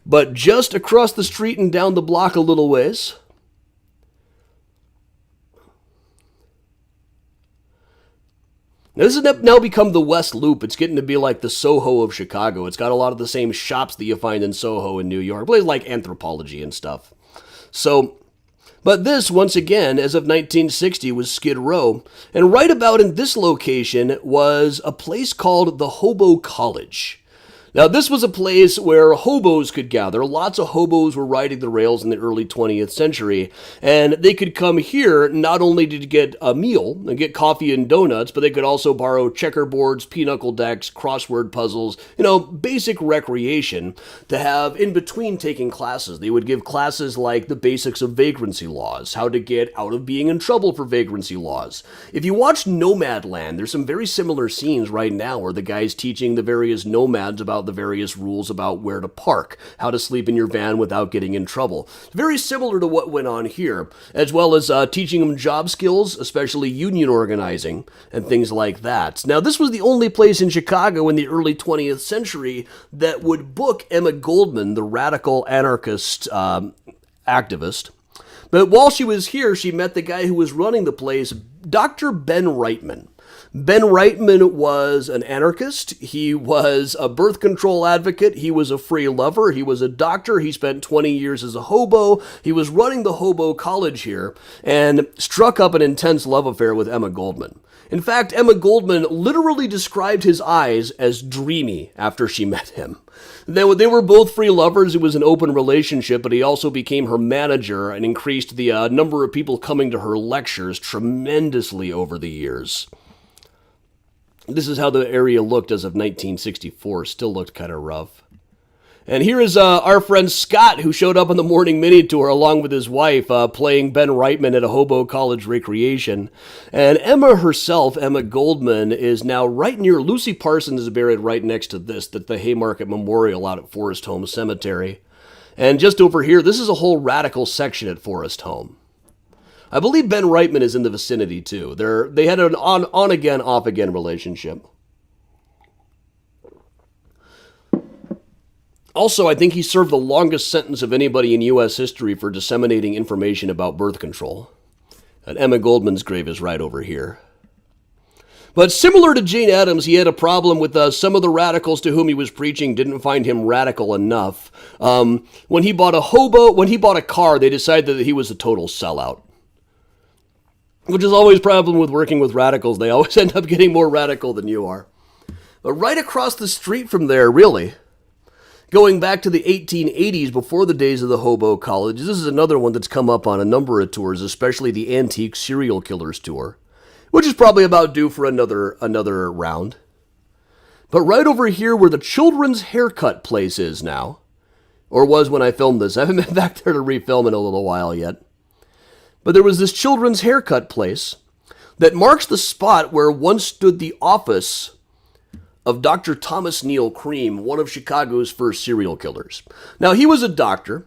But just across the street and down the block a little ways, now this has now become the West Loop. It's getting to be like the Soho of Chicago. It's got a lot of the same shops that you find in Soho in New York, places like Anthropology and stuff. But this, once again, as of 1960, was Skid Row. And right about in this location was a place called the Hobo College. Now, this was a place where hobos could gather. Lots of hobos were riding the rails in the early 20th century, and they could come here not only to get a meal and get coffee and donuts, but they could also borrow checkerboards, pinochle decks, crossword puzzles, basic recreation to have in between taking classes. They would give classes like the basics of vagrancy laws, how to get out of being in trouble for vagrancy laws. If you watch Nomadland, there's some very similar scenes right now where the guy's teaching the various nomads about the various rules about where to park, how to sleep in your van without getting in trouble. Very similar to what went on here, as well as teaching them job skills, especially union organizing and things like that. Now, this was the only place in Chicago in the early 20th century that would book Emma Goldman, the radical anarchist activist. But while she was here, she met the guy who was running the place, Dr. Ben Reitman. Ben Reitman was an anarchist. He was a birth control advocate. He was a free lover. He was a doctor. He spent 20 years as a hobo. He was running the Hobo College here and struck up an intense love affair with Emma Goldman. In fact, Emma Goldman literally described his eyes as dreamy after she met him. They were both free lovers. It was an open relationship, but he also became her manager and increased the number of people coming to her lectures tremendously over the years. This is how the area looked as of 1964. Still looked kind of rough. And here is our friend Scott, who showed up on the morning mini tour along with his wife, playing Ben Reitman at a Hobo College recreation. And Emma herself, Emma Goldman, is now right near, Lucy Parsons is buried right next to this, at the Haymarket Memorial out at Forest Home Cemetery. And just over here, this is a whole radical section at Forest Home. I believe Ben Reitman is in the vicinity, too. They had an on-again, off-again relationship. Also, I think he served the longest sentence of anybody in U.S. history for disseminating information about birth control. And Emma Goldman's grave is right over here. But similar to Jane Addams, he had a problem with some of the radicals to whom he was preaching didn't find him radical enough. When he bought a car, they decided that he was a total sellout. Which is always a problem with working with radicals. They always end up getting more radical than you are. But right across the street from there, really, going back to the 1880s, before the days of the Hobo College, this is another one that's come up on a number of tours, especially the Antique Serial Killers tour, which is probably about due for another round. But right over here where the children's haircut place is now, or was when I filmed this, I haven't been back there to refilm in a little while yet. But there was this children's haircut place that marks the spot where once stood the office of Dr. Thomas Neal Cream, one of Chicago's first serial killers. Now, he was a doctor,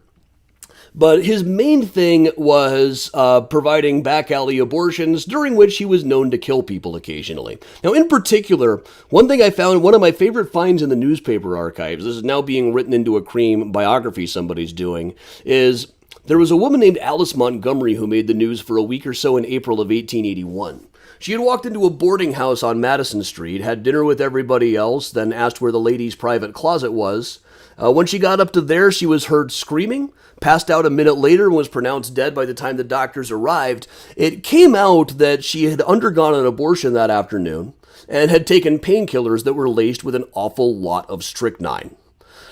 but his main thing was providing back alley abortions, during which he was known to kill people occasionally. Now, in particular, one thing I found, one of my favorite finds in the newspaper archives, this is now being written into a Cream biography somebody's doing, is there was a woman named Alice Montgomery who made the news for a week or so in April of 1881. She had walked into a boarding house on Madison Street, had dinner with everybody else, then asked where the ladies' private closet was. When she got up to there, she was heard screaming, passed out a minute later, and was pronounced dead by the time the doctors arrived. It came out that she had undergone an abortion that afternoon and had taken painkillers that were laced with an awful lot of strychnine.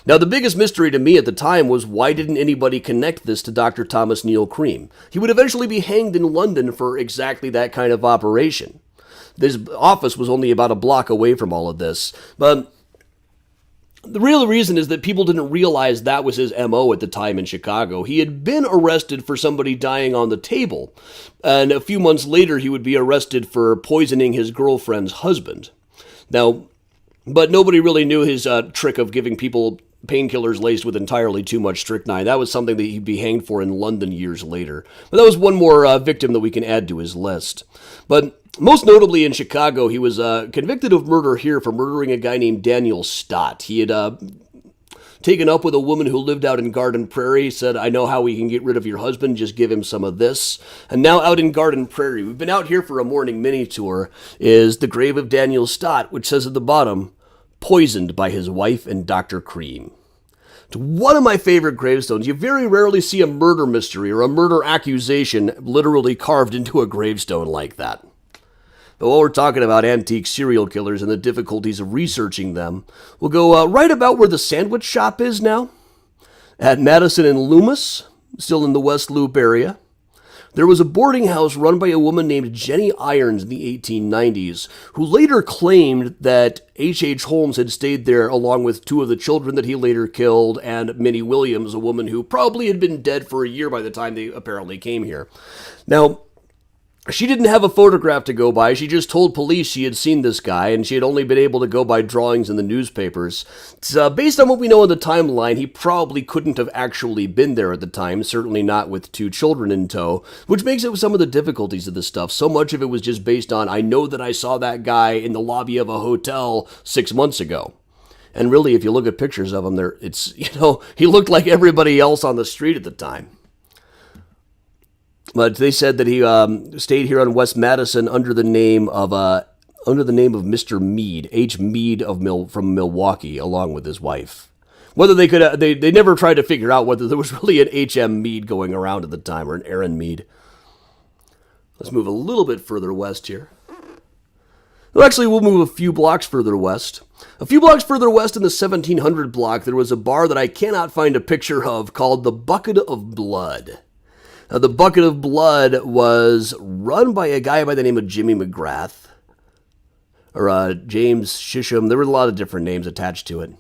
Now, the biggest mystery to me at the time was why didn't anybody connect this to Dr. Thomas Neal Cream? He would eventually be hanged in London for exactly that kind of operation. His office was only about a block away from all of this. But the real reason is that people didn't realize that was his MO at the time in Chicago. He had been arrested for somebody dying on the table, and a few months later he would be arrested for poisoning his girlfriend's husband. Now, but nobody really knew his trick of giving people painkillers laced with entirely too much strychnine. That was something that he'd be hanged for in London years later. But that was one more victim that we can add to his list. But most notably in Chicago, he was convicted of murder here for murdering a guy named Daniel Stott. He had taken up with a woman who lived out in Garden Prairie, said, "I know how we can get rid of your husband, just give him some of this." And now out in Garden Prairie, we've been out here for a morning mini tour, is the grave of Daniel Stott, which says at the bottom, "Poisoned by his wife and Dr. Cream." It's one of my favorite gravestones. You very rarely see a murder mystery or a murder accusation literally carved into a gravestone like that. But while we're talking about antique serial killers and the difficulties of researching them, we'll go right about where the sandwich shop is now, at Madison and Loomis, still in the West Loop area. There was a boarding house run by a woman named Jenny Irons in the 1890s, who later claimed that H.H. Holmes had stayed there along with two of the children that he later killed, and Minnie Williams, a woman who probably had been dead for a year by the time they apparently came here. Now, she didn't have a photograph to go by. She just told police she had seen this guy, and she had only been able to go by drawings in the newspapers. So, based on what we know in the timeline, he probably couldn't have actually been there at the time, certainly not with two children in tow, which makes it some of the difficulties of this stuff. So much of it was just based on, I know that I saw that guy in the lobby of a hotel 6 months ago. And really, if you look at pictures of him, he looked like everybody else on the street at the time. But they said that he stayed here on West Madison under the name of Mr. Mead, H. Mead from Milwaukee, along with his wife. Whether they could, they never tried to figure out whether there was really an H.M. Mead going around at the time or an Aaron Mead. Let's move a little bit further west here. Well, actually, we'll move a few blocks further west. A few blocks further west in the 1700 block, there was a bar that I cannot find a picture of called the Bucket of Blood. The Bucket of Blood was run by a guy by the name of Jimmy McGrath, or James Shisham. There were a lot of different names attached to it,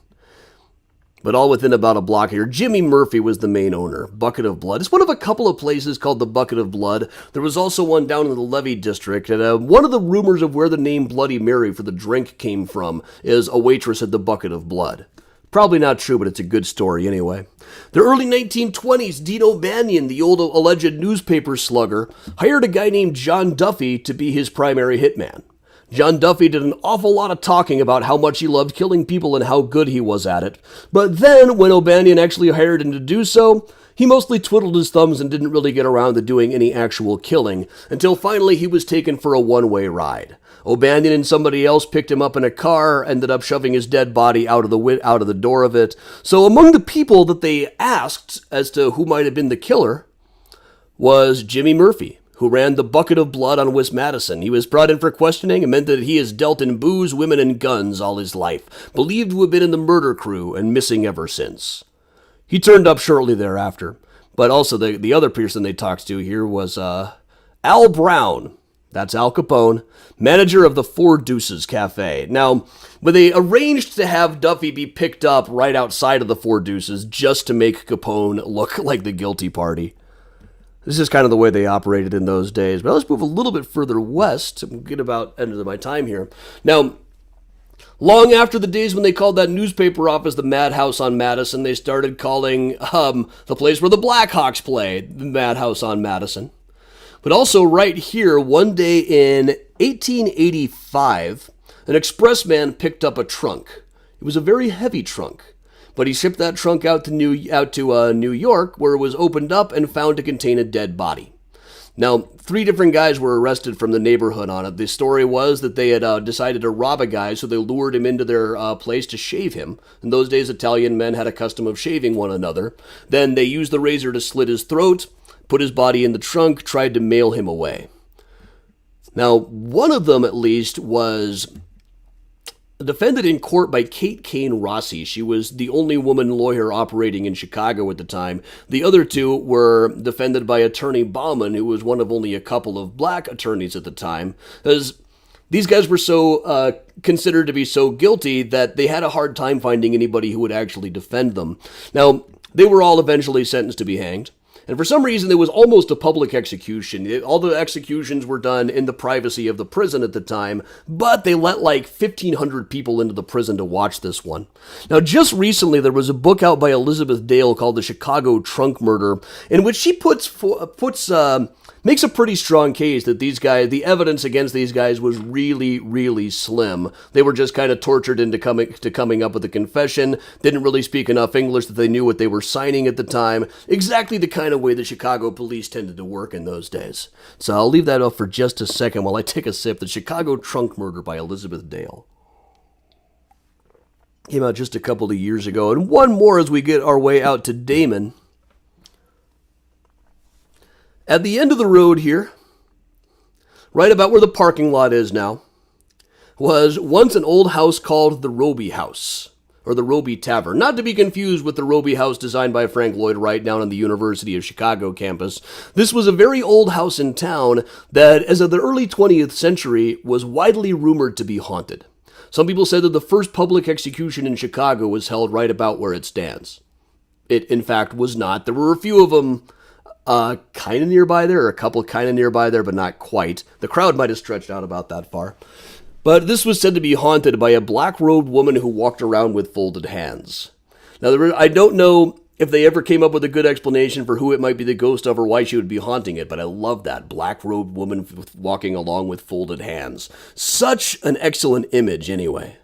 but all within about a block here. Jimmy Murphy was the main owner. Bucket of Blood. It's one of a couple of places called the Bucket of Blood. There was also one down in the Levee district, and one of the rumors of where the name Bloody Mary for the drink came from is a waitress at the Bucket of Blood. Probably not true, but it's a good story anyway. The early 1920s, Dino Banyan, the old alleged newspaper slugger, hired a guy named John Duffy to be his primary hitman. John Duffy did an awful lot of talking about how much he loved killing people and how good he was at it. But then, when O'Banion actually hired him to do so, he mostly twiddled his thumbs and didn't really get around to doing any actual killing, until finally he was taken for a one-way ride. O'Banion and somebody else picked him up in a car, ended up shoving his dead body out of the door of it. So among the people that they asked as to who might have been the killer was Jimmy Murphy, who ran the Bucket of Blood on West Madison. He was brought in for questioning and meant that he has dealt in booze, women, and guns all his life, believed to have been in the murder crew and missing ever since. He turned up shortly thereafter, but also the other person they talked to here was Al Brown. That's Al Capone, manager of the Four Deuces Cafe. Now, when they arranged to have Duffy be picked up right outside of the Four Deuces just to make Capone look like the guilty party. This is kind of the way they operated in those days. But let's move a little bit further west. I'm getting about end of my time here. Now, long after the days when they called that newspaper office the Madhouse on Madison, they started calling the place where the Blackhawks play the Madhouse on Madison. But also right here, one day in 1885, an expressman picked up a trunk. It was a very heavy trunk, but he shipped that trunk out to New York, where it was opened up and found to contain a dead body. Now, 3 different guys were arrested from the neighborhood on it. The story was that they had decided to rob a guy, so they lured him into their place to shave him. In those days, Italian men had a custom of shaving one another. Then they used the razor to slit his throat, put his body in the trunk, tried to mail him away. Now, one of them, at least, was defended in court by Kate Kane Rossi. She was the only woman lawyer operating in Chicago at the time. The other 2 were defended by Attorney Bauman, who was one of only a couple of black attorneys at the time, as these guys were so considered to be so guilty that they had a hard time finding anybody who would actually defend them. Now, they were all eventually sentenced to be hanged. And for some reason, there was almost a public execution. All the executions were done in the privacy of the prison at the time, but they let like 1,500 people into the prison to watch this one. Now, just recently, there was a book out by Elizabeth Dale called The Chicago Trunk Murder, in which she makes a pretty strong case that these guys, the evidence against these guys was really, really slim. They were just kind of tortured into coming up with a confession, didn't really speak enough English that they knew what they were signing at the time. Exactly the kind of way the Chicago police tended to work in those days. So I'll leave that up for just a second while I take a sip. The Chicago Trunk Murder by Elizabeth Dale. Came out just a couple of years ago. And one more as we get our way out to Damon. At the end of the road here, right about where the parking lot is now, was once an old house called the Roby House, or the Roby Tavern, not to be confused with the Roby House designed by Frank Lloyd Wright down on the University of Chicago campus. This was a very old house in town that, as of the early 20th century, was widely rumored to be haunted. Some people said that the first public execution in Chicago was held right about where it stands. It, in fact, was not. There were a few of them kind of nearby there, or a couple kind of nearby there, but not quite. The crowd might have stretched out about that far. But this was said to be haunted by a black-robed woman who walked around with folded hands. Now, I don't know if they ever came up with a good explanation for who it might be the ghost of or why she would be haunting it, but I love that. Black-robed woman walking along with folded hands. Such an excellent image, anyway.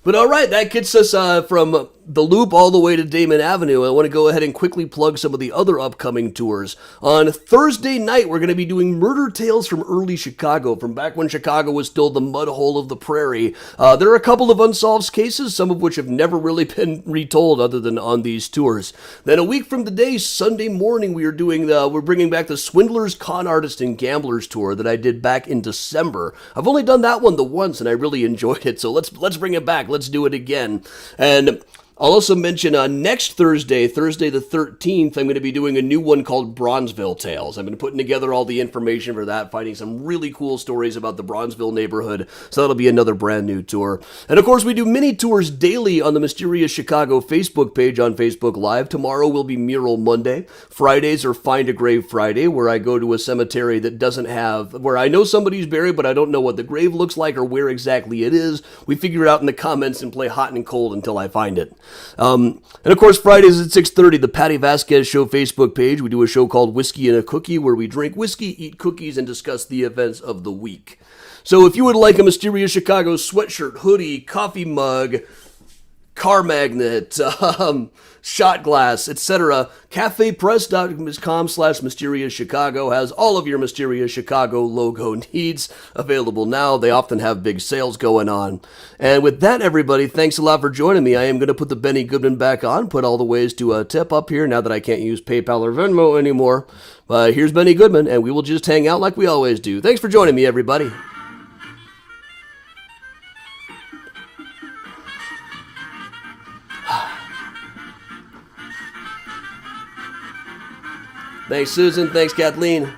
But all right, that gets us from the Loop all the way to Damon Avenue. I want to go ahead and quickly plug some of the other upcoming tours. On Thursday night, we're going to be doing Murder Tales from Early Chicago, from back when Chicago was still the mud hole of the prairie. There are a couple of unsolved cases, some of which have never really been retold other than on these tours. Then a week from today, Sunday morning, we're bringing back the Swindlers, Con Artists, and Gamblers tour that I did back in December. I've only done that one once, and I really enjoyed it, so let's bring it back. Let's do it again. And I'll also mention next Thursday the 13th, I'm going to be doing a new one called Bronzeville Tales. I've been putting together all the information for that, finding some really cool stories about the Bronzeville neighborhood, so that'll be another brand new tour. And of course, we do mini tours daily on the Mysterious Chicago Facebook page on Facebook Live. Tomorrow will be Mural Monday. Fridays are Find a Grave Friday, where I go to a cemetery that doesn't have, where I know somebody's buried, but I don't know what the grave looks like or where exactly it is. We figure it out in the comments and play hot and cold until I find it. And of course, Fridays at 6:30, the Patty Vasquez Show Facebook page. We do a show called Whiskey and a Cookie, where we drink whiskey, eat cookies, and discuss the events of the week. So if you would like a Mysterious Chicago sweatshirt, hoodie, coffee mug, car magnet, shot glass, etc., cafepress.com/Mysterious Chicago has all of your Mysterious Chicago logo needs available now. They often have big sales going on. And with that, everybody, thanks a lot for joining me. I am going to put the Benny Goodman back on, put all the ways to tip up here now that I can't use PayPal or Venmo anymore. Here's Benny Goodman, and we will just hang out like we always do. Thanks for joining me, everybody. Thanks, Susan. Thanks, Kathleen.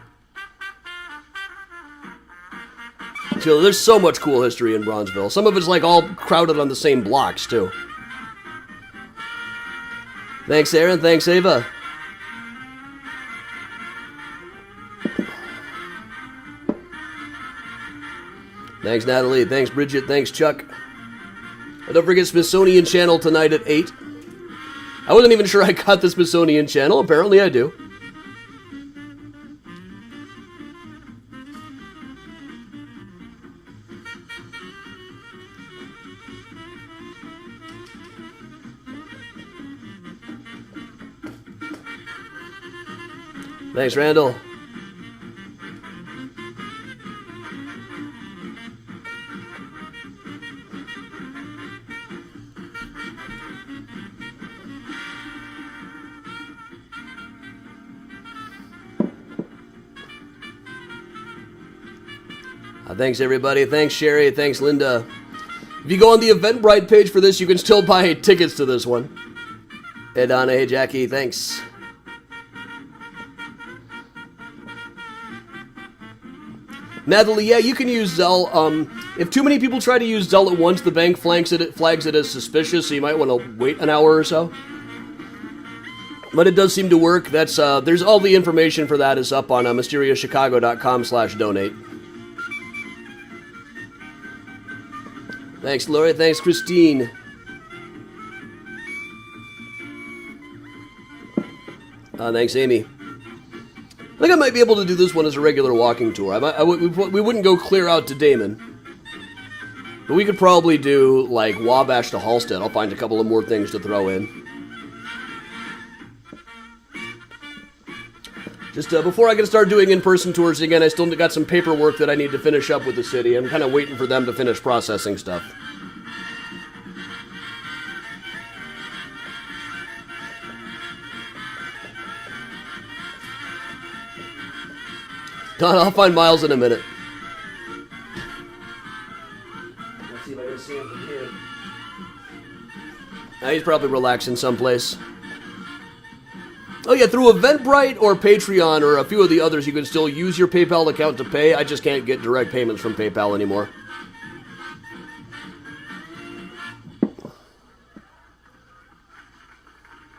So there's so much cool history in Bronzeville. Some of it's like all crowded on the same blocks, too. Thanks, Aaron. Thanks, Ava. Thanks, Natalie. Thanks, Bridget. Thanks, Chuck. And don't forget Smithsonian Channel tonight at 8. I wasn't even sure I got the Smithsonian Channel. Apparently I do. Thanks, Randall. Thanks, everybody. Thanks, Sherry. Thanks, Linda. If you go on the Eventbrite page for this, you can still buy tickets to this one. Hey, Donna. Hey, Jackie. Thanks. Natalie, yeah, you can use Zelle. If too many people try to use Zelle at once, the bank flags it as suspicious, so you might want to wait an hour or so. But it does seem to work. That's there's all the information for that is up on mysteriouschicago.com/donate. Thanks, Lori. Thanks, Christine. Thanks, Amy. I think I might be able to do this one as a regular walking tour. We wouldn't go clear out to Damon. But we could probably do, like, Wabash to Halstead. I'll find a couple of more things to throw in. Just before I can start doing in-person tours again, I still got some paperwork that I need to finish up with the city. I'm kind of waiting for them to finish processing stuff. I'll find Miles in a minute. Let's see if I can see him from here. He's probably relaxing someplace. Oh yeah, through Eventbrite or Patreon or a few of the others, you can still use your PayPal account to pay. I just can't get direct payments from PayPal anymore.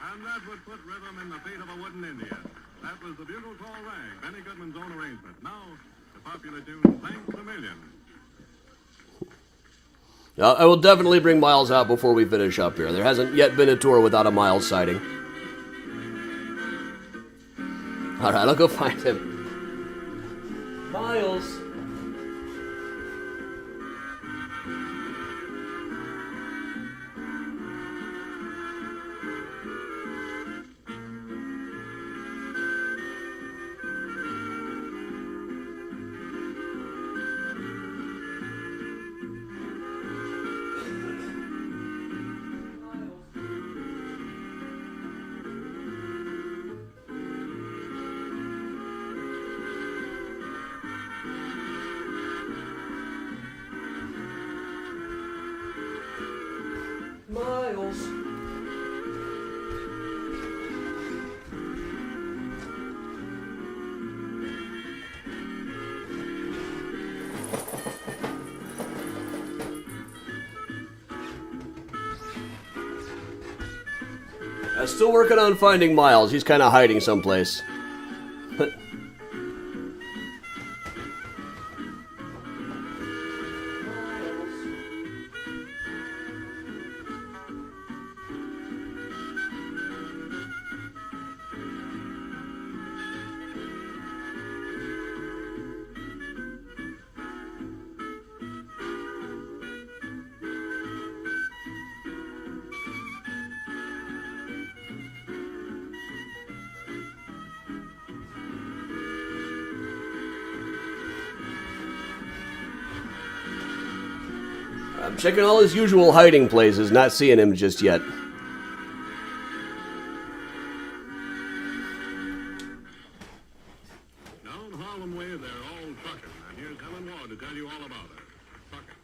And that would put rhythm in the feet of a wooden Indian. That was the bugle call rag, Benny Goodman's own arrangement. Now, the popular tune, Thanks a Million. I will definitely bring Miles out before we finish up here. There hasn't yet been a tour without a Miles sighting. Alright, I'll go find him. Miles. Miles. I'm still working on finding Miles. He's kind of hiding someplace. I'm checking all his usual hiding places, not seeing him just yet. Down Harlem Way, they're all trucking. And here's Helen Ward to tell you all about her. Trucking.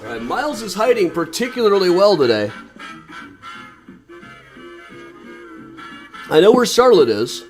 Alright, Miles is hiding particularly well today. I know where Charlotte is.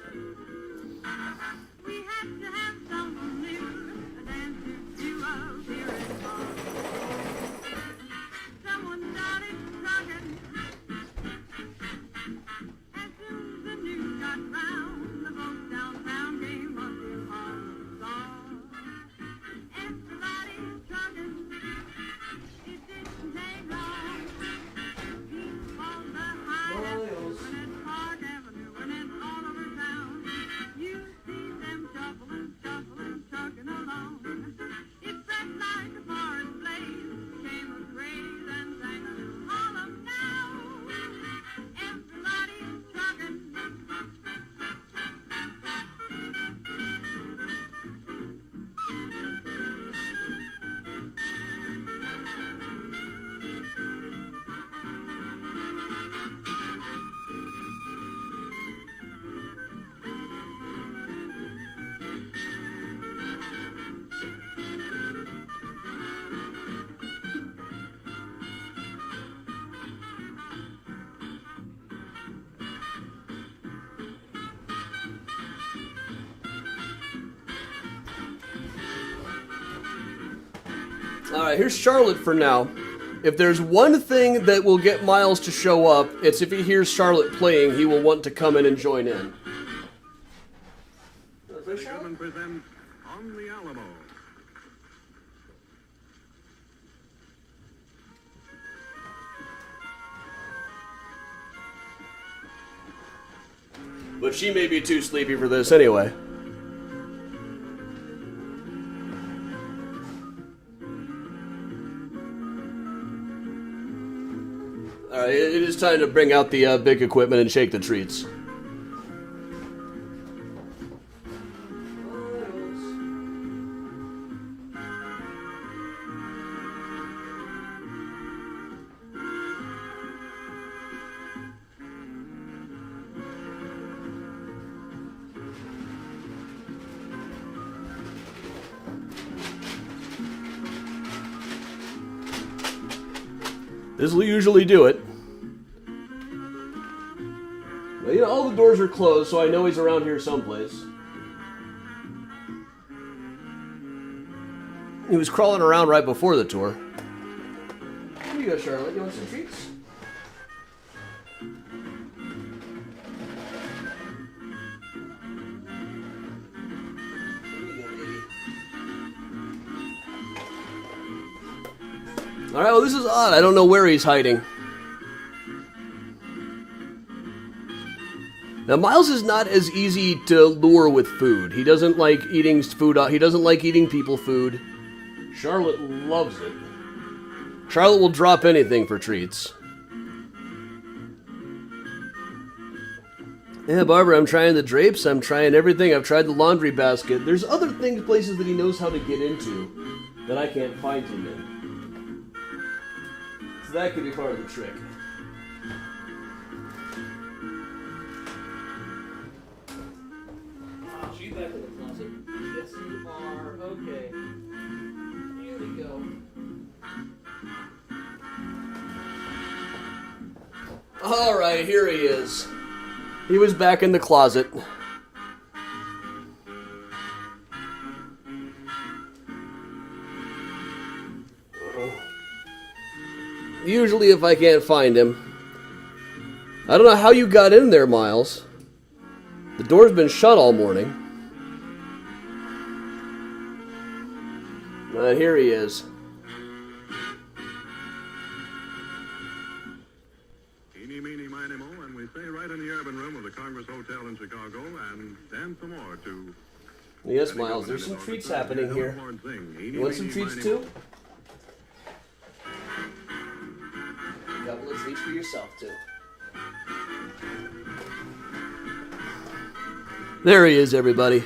Alright, here's Charlotte for now. If there's one thing that will get Miles to show up, it's if he hears Charlotte playing, he will want to come in and join in. Benny Goodman presents On the Alamo. But she may be too sleepy for this anyway. Alright, it is time to bring out the big equipment and shake the treats. This will usually do it. But, you know, all the doors are closed, so I know he's around here someplace. He was crawling around right before the tour. Here you go, Charlotte. You want some treats? Alright, well, this is odd. I don't know where he's hiding. Now, Miles is not as easy to lure with food. He doesn't like eating food. He doesn't like eating people food. Charlotte loves it. Charlotte will drop anything for treats. Yeah, Barbara, I'm trying the drapes. I'm trying everything. I've tried the laundry basket. There's other things, places that he knows how to get into that I can't find him in. So that could be part of the trick. She's back in the closet. Yes, you are. Okay. Here we go. Alright, here he is. He was back in the closet. Usually if I can't find him. I don't know how you got in there, Miles. The door's been shut all morning. Here he is. Eeny, meeny, miny, mo, and we stay right in the urban room of the Congress Hotel in Chicago and stand some more to... Yes, Miles, there's some treats happening here. You want some treats too? A couple of treats for yourself too. There he is, everybody.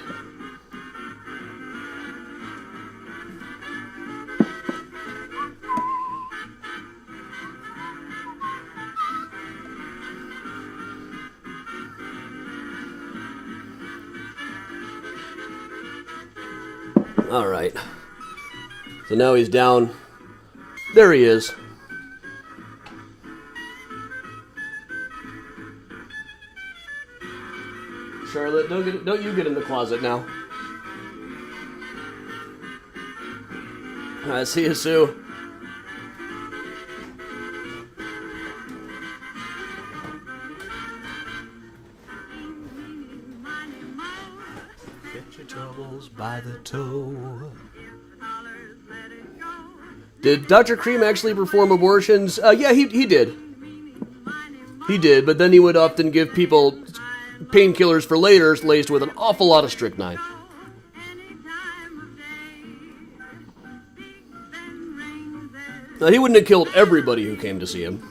All right. So now he's down. There he is. Charlotte, don't you get in the closet now. All right, see you, Sue. Get your troubles by the toe. Did Dr. Cream actually perform abortions? Yeah, he did. He did, but then he would often give people painkillers for later laced with an awful lot of strychnine. Now, he wouldn't have killed everybody who came to see him.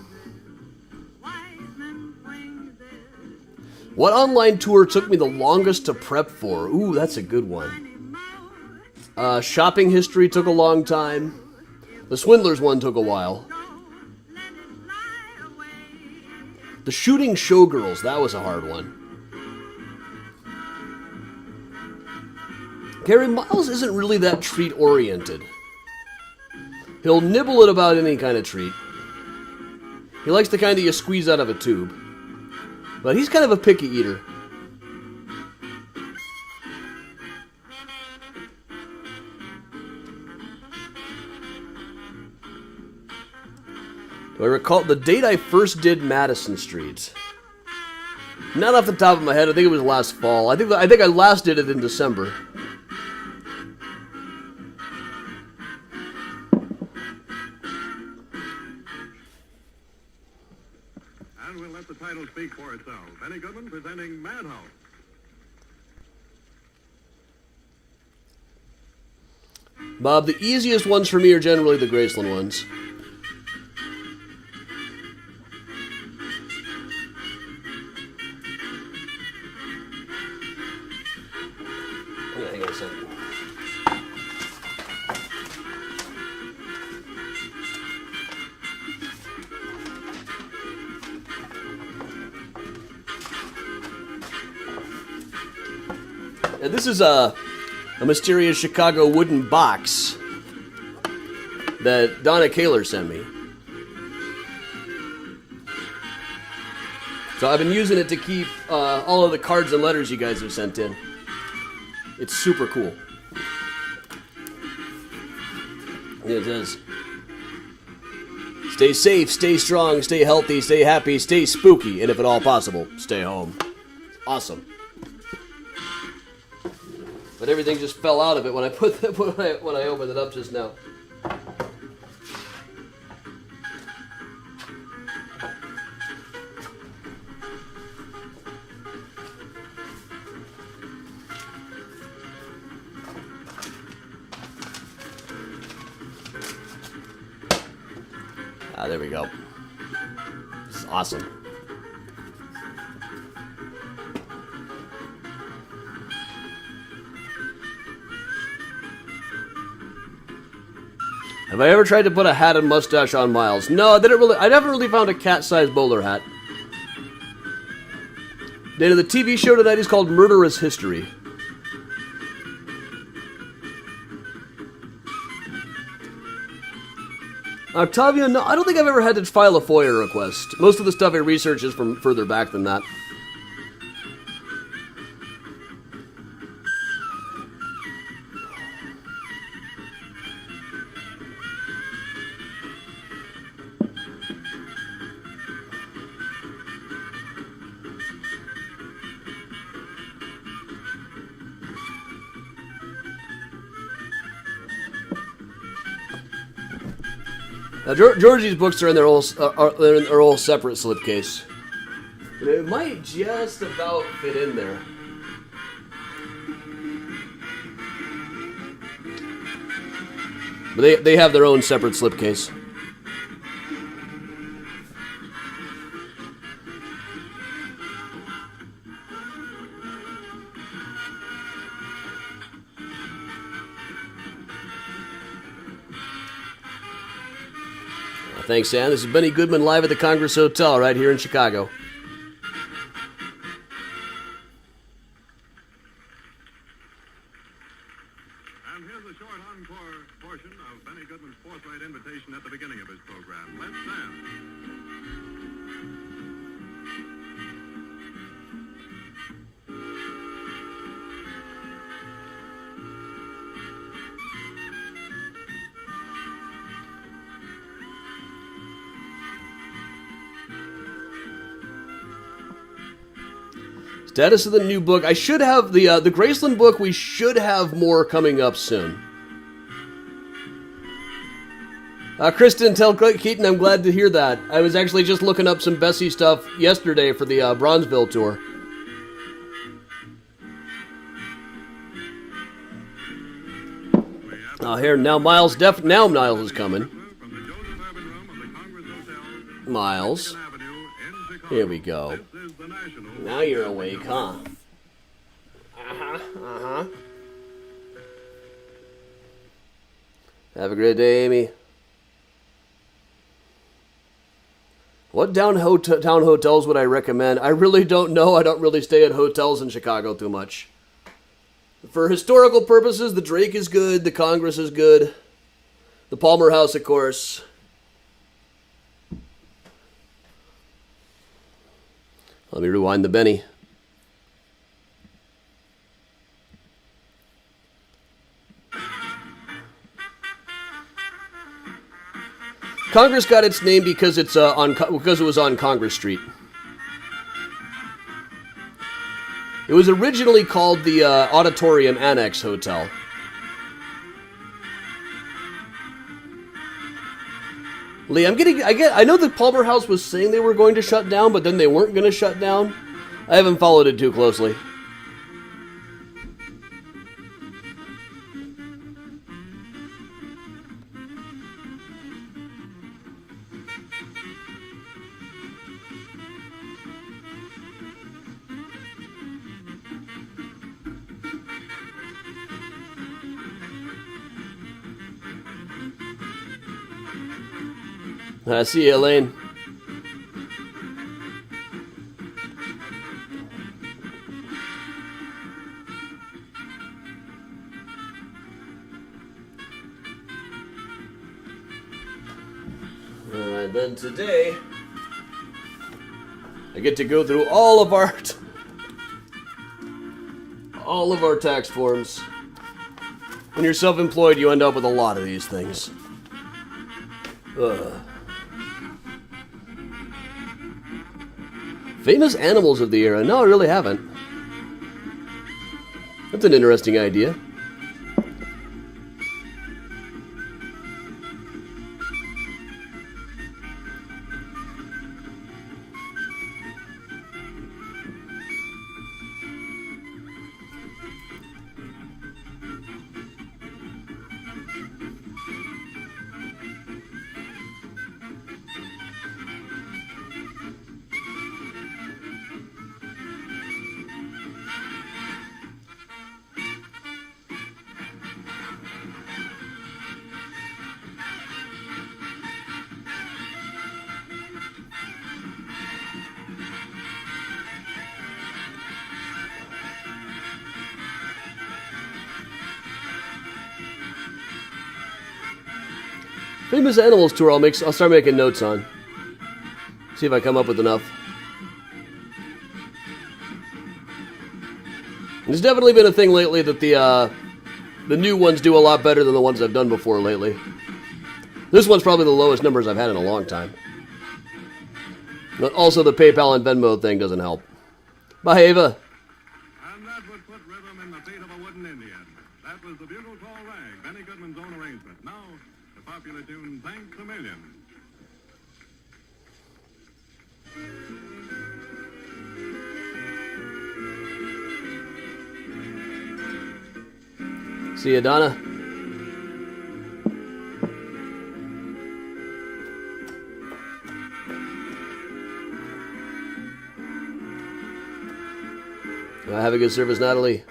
What online tour took me the longest to prep for? Ooh, that's a good one. Shopping history took a long time. The Swindlers one took a while. The Shooting Showgirls, that was a hard one. Gary, Miles isn't really that treat-oriented. He'll nibble at about any kind of treat. He likes the kind that you squeeze out of a tube. But he's kind of a picky eater. I recall the date I first did Madison Street. Not off the top of my head. I think it was last fall. I think I last did it in December. And we'll let the title speak for itself. Benny Goodman presenting Madhouse. Bob, the easiest ones for me are generally the Graceland ones. Hang on a second. This is a mysterious Chicago wooden box that Donna Kaler sent me. So I've been using it to keep all of the cards and letters you guys have sent in. It's super cool. It is. Stay safe, stay strong, stay healthy, stay happy, stay spooky, and if at all possible, stay home. Awesome. But everything just fell out of it when I when I opened it up just now. There we go. This is awesome. Have I ever tried to put a hat and mustache on Miles? No, I never really found a cat-sized bowler hat. Dana, the TV show tonight is called Murderous History. Octavia, no, I don't think I've ever had to file a FOIA request. Most of the stuff I research is from further back than that. Now, Georgie's books are in their whole separate slipcase. And it might just about fit in there. But they have their own separate slipcase. Thanks, Sam. This is Benny Goodman live at the Congress Hotel right here in Chicago. And here's a short encore portion of Benny Goodman's forthright invitation at the beginning of his program. Let's dance. Status of the new book. I should have the Graceland book. We should have more coming up soon. Kristen, tell Keaton I'm glad to hear that. I was actually just looking up some Bessie stuff yesterday for the Bronzeville tour. Here now Miles is coming. Miles. Here we go. Now you're awake, huh? Have a great day, Amy. What town hotels would I recommend? I really don't know. I don't really stay at hotels in Chicago too much. For historical purposes, the Drake is good. The Congress is good. The Palmer House, of course. Let me rewind the Benny. Congress got its name because it's because it was on Congress Street. It was originally called the Auditorium Annex Hotel. Lee, I know the Palmer House was saying they were going to shut down, but then they weren't going to shut down. I haven't followed it too closely. I see you, Elaine. And then today, I get to go through all of our tax forms. When you're self-employed, you end up with a lot of these things. Famous animals of the era. No, I really haven't. That's an interesting idea. Famous Animals Tour, I'll start making notes on. See if I come up with enough. There's definitely been a thing lately that the new ones do a lot better than the ones I've done before lately. This one's probably the lowest numbers I've had in a long time. But also the PayPal and Venmo thing doesn't help. Bye, Ava. And that would put rhythm in the feet of a wooden Indian. That was the bugle call rag, Benny Goodman's own arrangement. Now, the popular tune, Thanks a Million. See you, Donna. Have a good service, Natalie.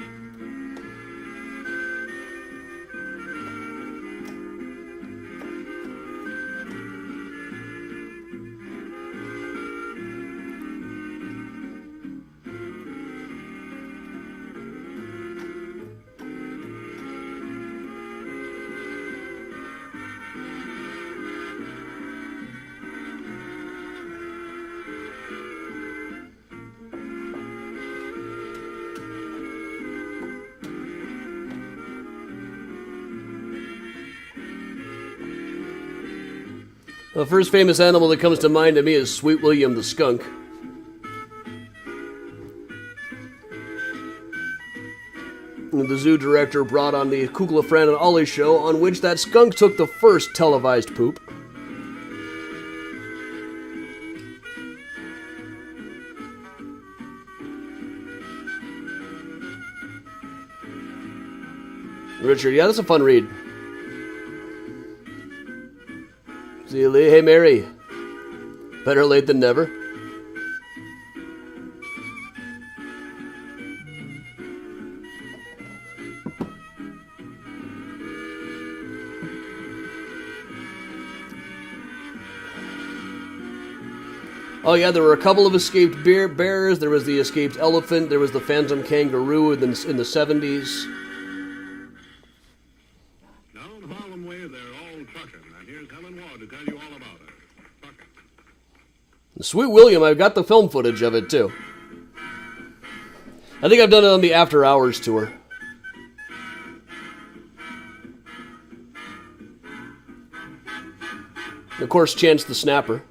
The first famous animal that comes to mind to me is Sweet William the skunk. The zoo director brought on the Kukla, Fran, and Ollie show, on which that skunk took the first televised poop. Richard, yeah, that's a fun read. See you, Lee. Hey, Mary. Better late than never. Oh, yeah, there were a couple of escaped bears. There was the escaped elephant. There was the phantom kangaroo in the 70s. Sweet William, I've got the film footage of it, too. I think I've done it on the After Hours tour. Of course, Chance the Snapper.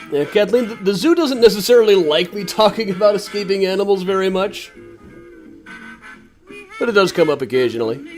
Yeah, Kathleen, the zoo doesn't necessarily like me talking about escaping animals very much. But it does come up occasionally.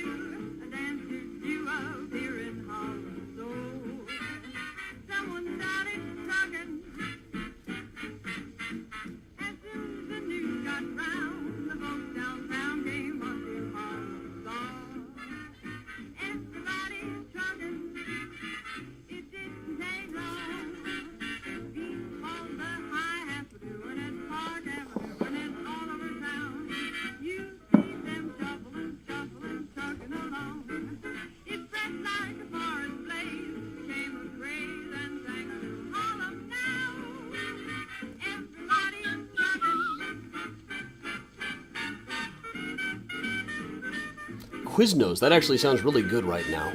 Quiznos, that actually sounds really good right now.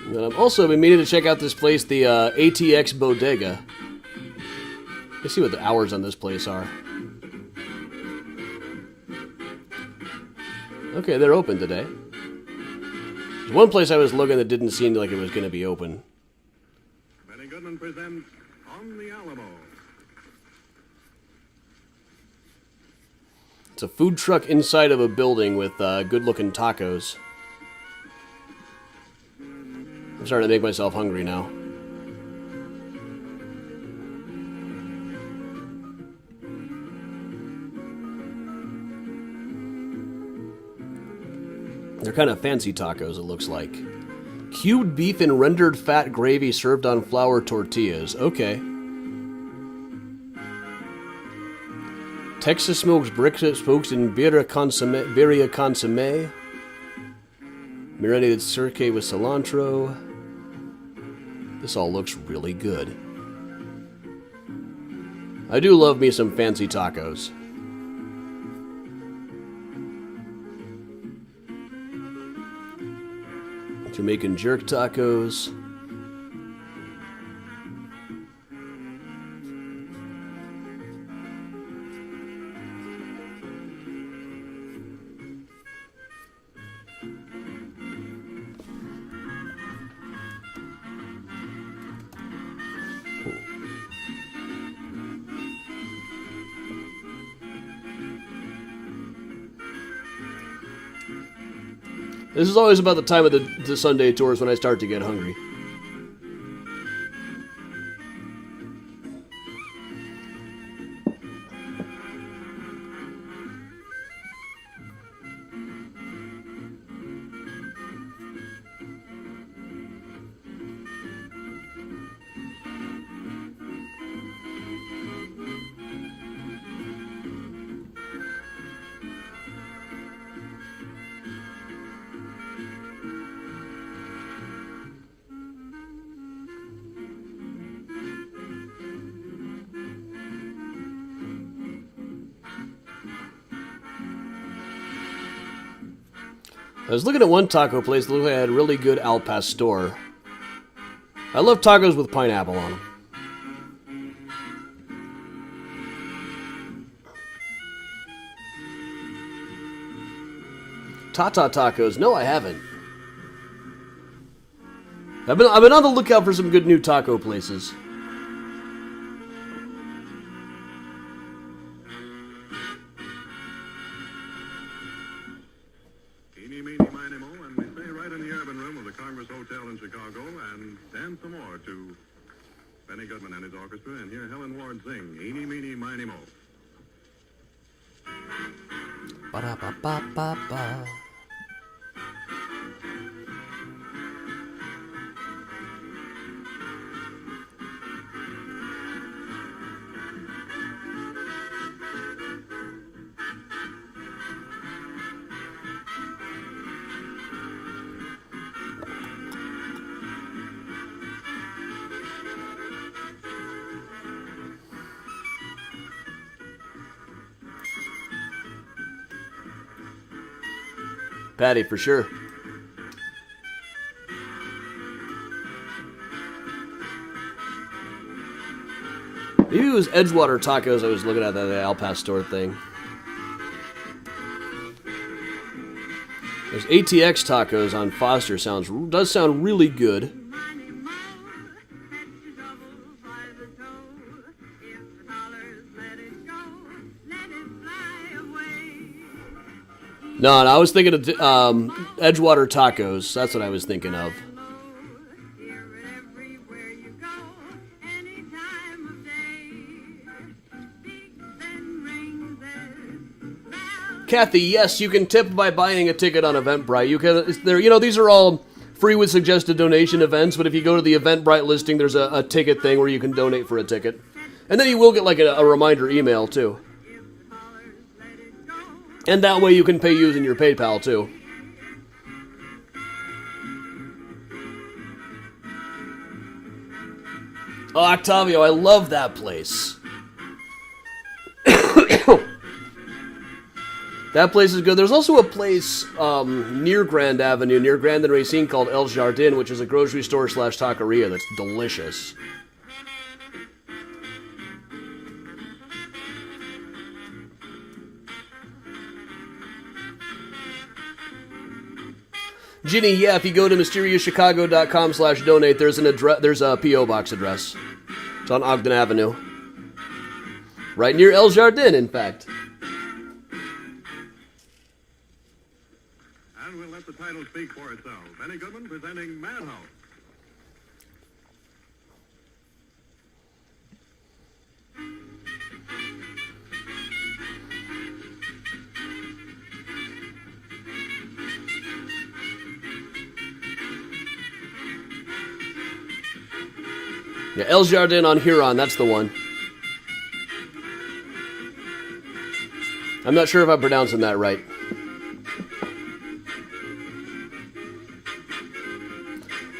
And I've also been meaning to check out this place, the ATX Bodega. Let's see what the hours on this place are. Okay, they're open today. There's one place I was looking that didn't seem like it was going to be open. Benny Goodman presents On the Alamo. It's a food truck inside of a building with good-looking tacos. I'm starting to make myself hungry now. They're kind of fancy tacos, it looks like. Cubed beef and rendered fat gravy served on flour tortillas. Okay. Texas smoked briquette smoked in birria consomme. Marinated sirke with cilantro. This all looks really good. I do love me some fancy tacos. Jamaican jerk tacos. This is always about the time of the Sunday tours when I start to get hungry. I was looking at one taco place that looked like it had really good al pastor. I love tacos with pineapple on them. Tata tacos? No, I haven't. I've been on the lookout for some good new taco places. Benny Goodman and his orchestra, and hear Helen Ward sing Eeny, Meeny, Miny, Mo. Ba-da-ba-ba-ba-ba. Patty, for sure. Maybe it was Edgewater Tacos I was looking at, that Al Pastor thing. There's ATX Tacos on Foster. Does sound really good. No, I was thinking of Edgewater Tacos. That's what I was thinking of. Kathy, yes, you can tip by buying a ticket on Eventbrite. You can. These are all free with suggested donation events. But if you go to the Eventbrite listing, there's a ticket thing where you can donate for a ticket, and then you will get like a reminder email too. And that way you can pay using your PayPal, too. Oh, Octavio, I love that place. That place is good. There's also a place near Grand Avenue, near Grand and Racine, called El Jardin, which is a grocery store / taqueria that's delicious. Ginny, yeah, if you go to mysteriouschicago.com/donate, there's a P.O. Box address. It's on Ogden Avenue. Right near El Jardin, in fact. And we'll let the title speak for itself. Benny Goodman presenting Madhouse. Yeah, El Jardin on Huron, that's the one. I'm not sure if I'm pronouncing that right.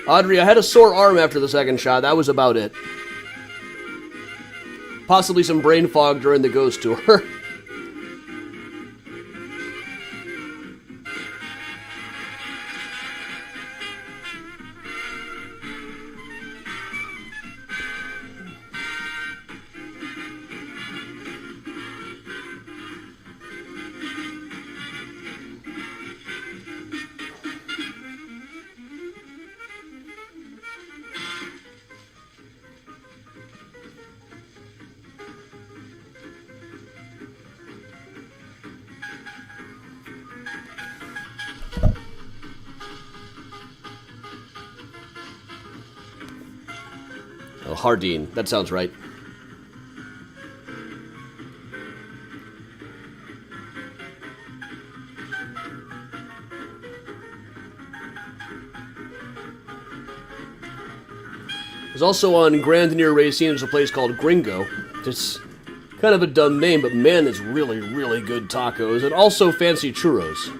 Audrey, I had a sore arm after the second shot. That was about it. Possibly some brain fog during the ghost tour. Hardin. That sounds right. There's also on Grand near Racine, there's a place called Gringo. It's kind of a dumb name, but man, it's really, really good tacos. And also fancy churros.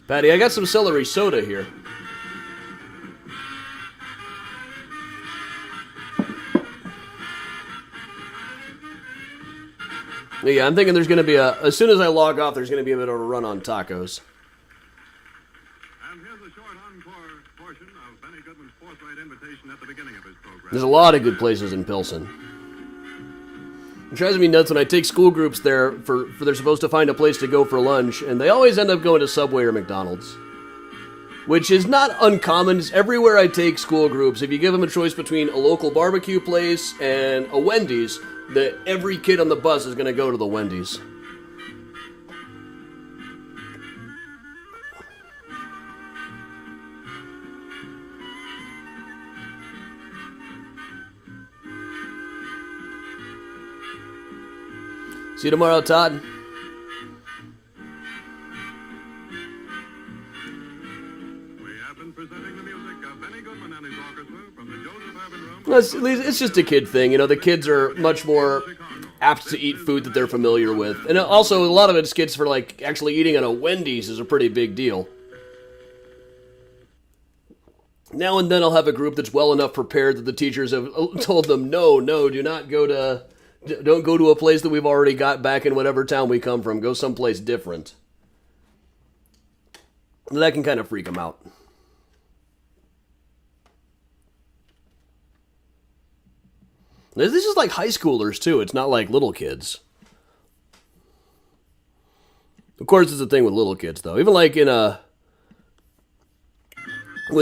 Patty, I got some celery soda here. Yeah, I'm thinking there's going to be as soon as I log off, there's going to be a bit of a run on tacos. And here's a short encore portion of Benny Goodman's forthright invitation at the beginning of his program. There's a lot of good places in Pilsen. It drives me nuts when I take school groups there for they're supposed to find a place to go for lunch, and they always end up going to Subway or McDonald's. Which is not uncommon. It's everywhere I take school groups. If you give them a choice between a local barbecue place and a Wendy's, that every kid on the bus is going to go to the Wendy's. See you tomorrow, Todd. It's just a kid thing, you know. The kids are much more apt to eat food that they're familiar with, and also a lot of it's kids for like actually eating at a Wendy's is a pretty big deal. Now and then I'll have a group that's well enough prepared that the teachers have told them, no, don't go to a place that we've already got back in whatever town we come from. Go someplace different. And that can kind of freak them out. This is like high schoolers, too. It's not like little kids. Of course, it's a thing with little kids, though. Even like with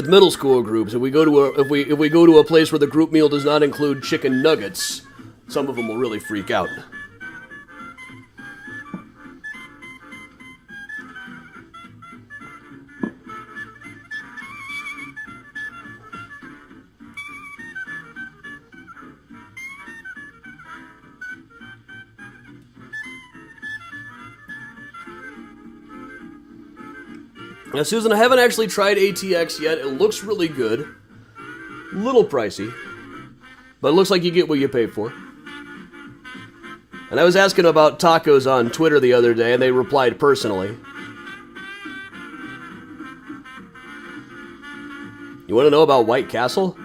middle school groups, if we go to a place where the group meal does not include chicken nuggets, some of them will really freak out. Now, Susan, I haven't actually tried ATX yet. It looks really good. Little pricey. But it looks like you get what you pay for. And I was asking about tacos on Twitter the other day, and they replied personally. You want to know about White Castle?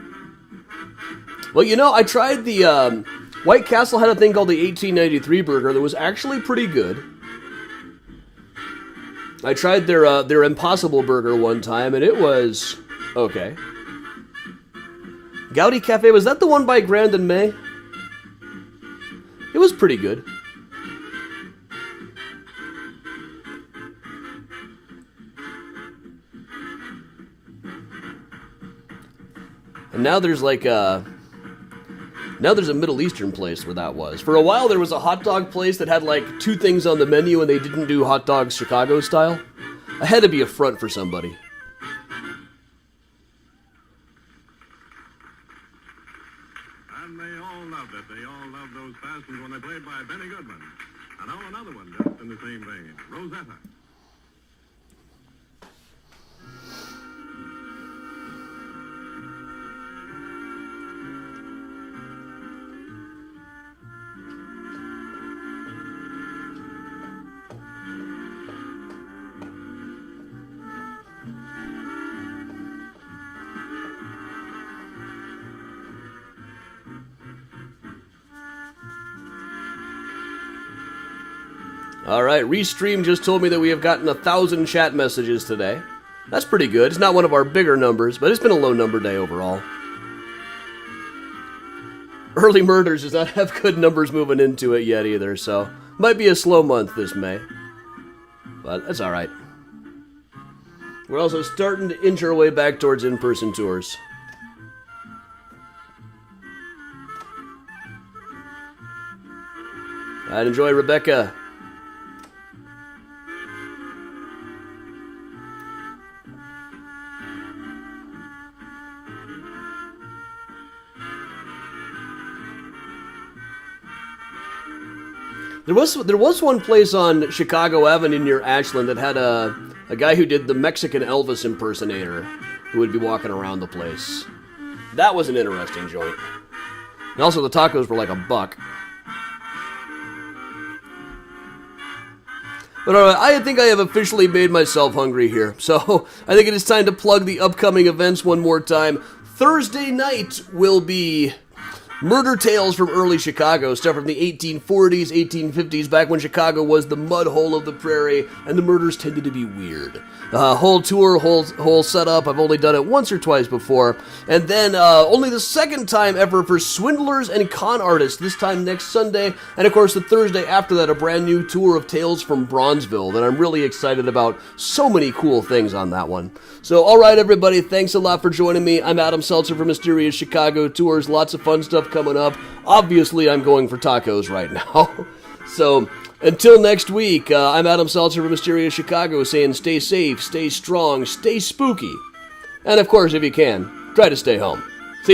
Well, you know, I tried the... White Castle had a thing called the 1893 burger that was actually pretty good. I tried their Impossible Burger one time, and it was okay. Gaudi Cafe, was that the one by Grand and May? It was pretty good. And now there's like now there's a Middle Eastern place where that was. For a while, there was a hot dog place that had like two things on the menu and they didn't do hot dogs Chicago style. I had to be a front for somebody. And they all loved it. They all loved those Parsons when they played by Benny Goodman. And now another one just in the same vein, Rosetta. All right, Restream just told me that we have gotten 1,000 chat messages today. That's pretty good. It's not one of our bigger numbers, but it's been a low number day overall. Early Murders does not have good numbers moving into it yet either, so might be a slow month this May. But that's all right. We're also starting to inch our way back towards in-person tours. I'd enjoy Rebecca. There was one place on Chicago Avenue near Ashland that had a guy who did the Mexican Elvis impersonator. who would be walking around the place. That was an interesting joint. And also the tacos were like $1. But alright, I think I have officially made myself hungry here. So I think it is time to plug the upcoming events one more time. Thursday night will be murder tales from early Chicago, stuff from the 1840s, 1850s, back when Chicago was the mud hole of the prairie, and the murders tended to be weird. Whole tour, whole setup, I've only done it once or twice before. And then only the second time ever for swindlers and con artists, this time next Sunday. And of course the Thursday after that, a brand new tour of Tales from Bronzeville that I'm really excited about. So many cool things on that one. So alright everybody, thanks a lot for joining me. I'm Adam Seltzer for Mysterious Chicago Tours. Lots of fun stuff coming up. Obviously, I'm going for tacos right now. So, until next week, I'm Adam Seltzer from Mysterious Chicago saying stay safe, stay strong, stay spooky. And of course, if you can, try to stay home.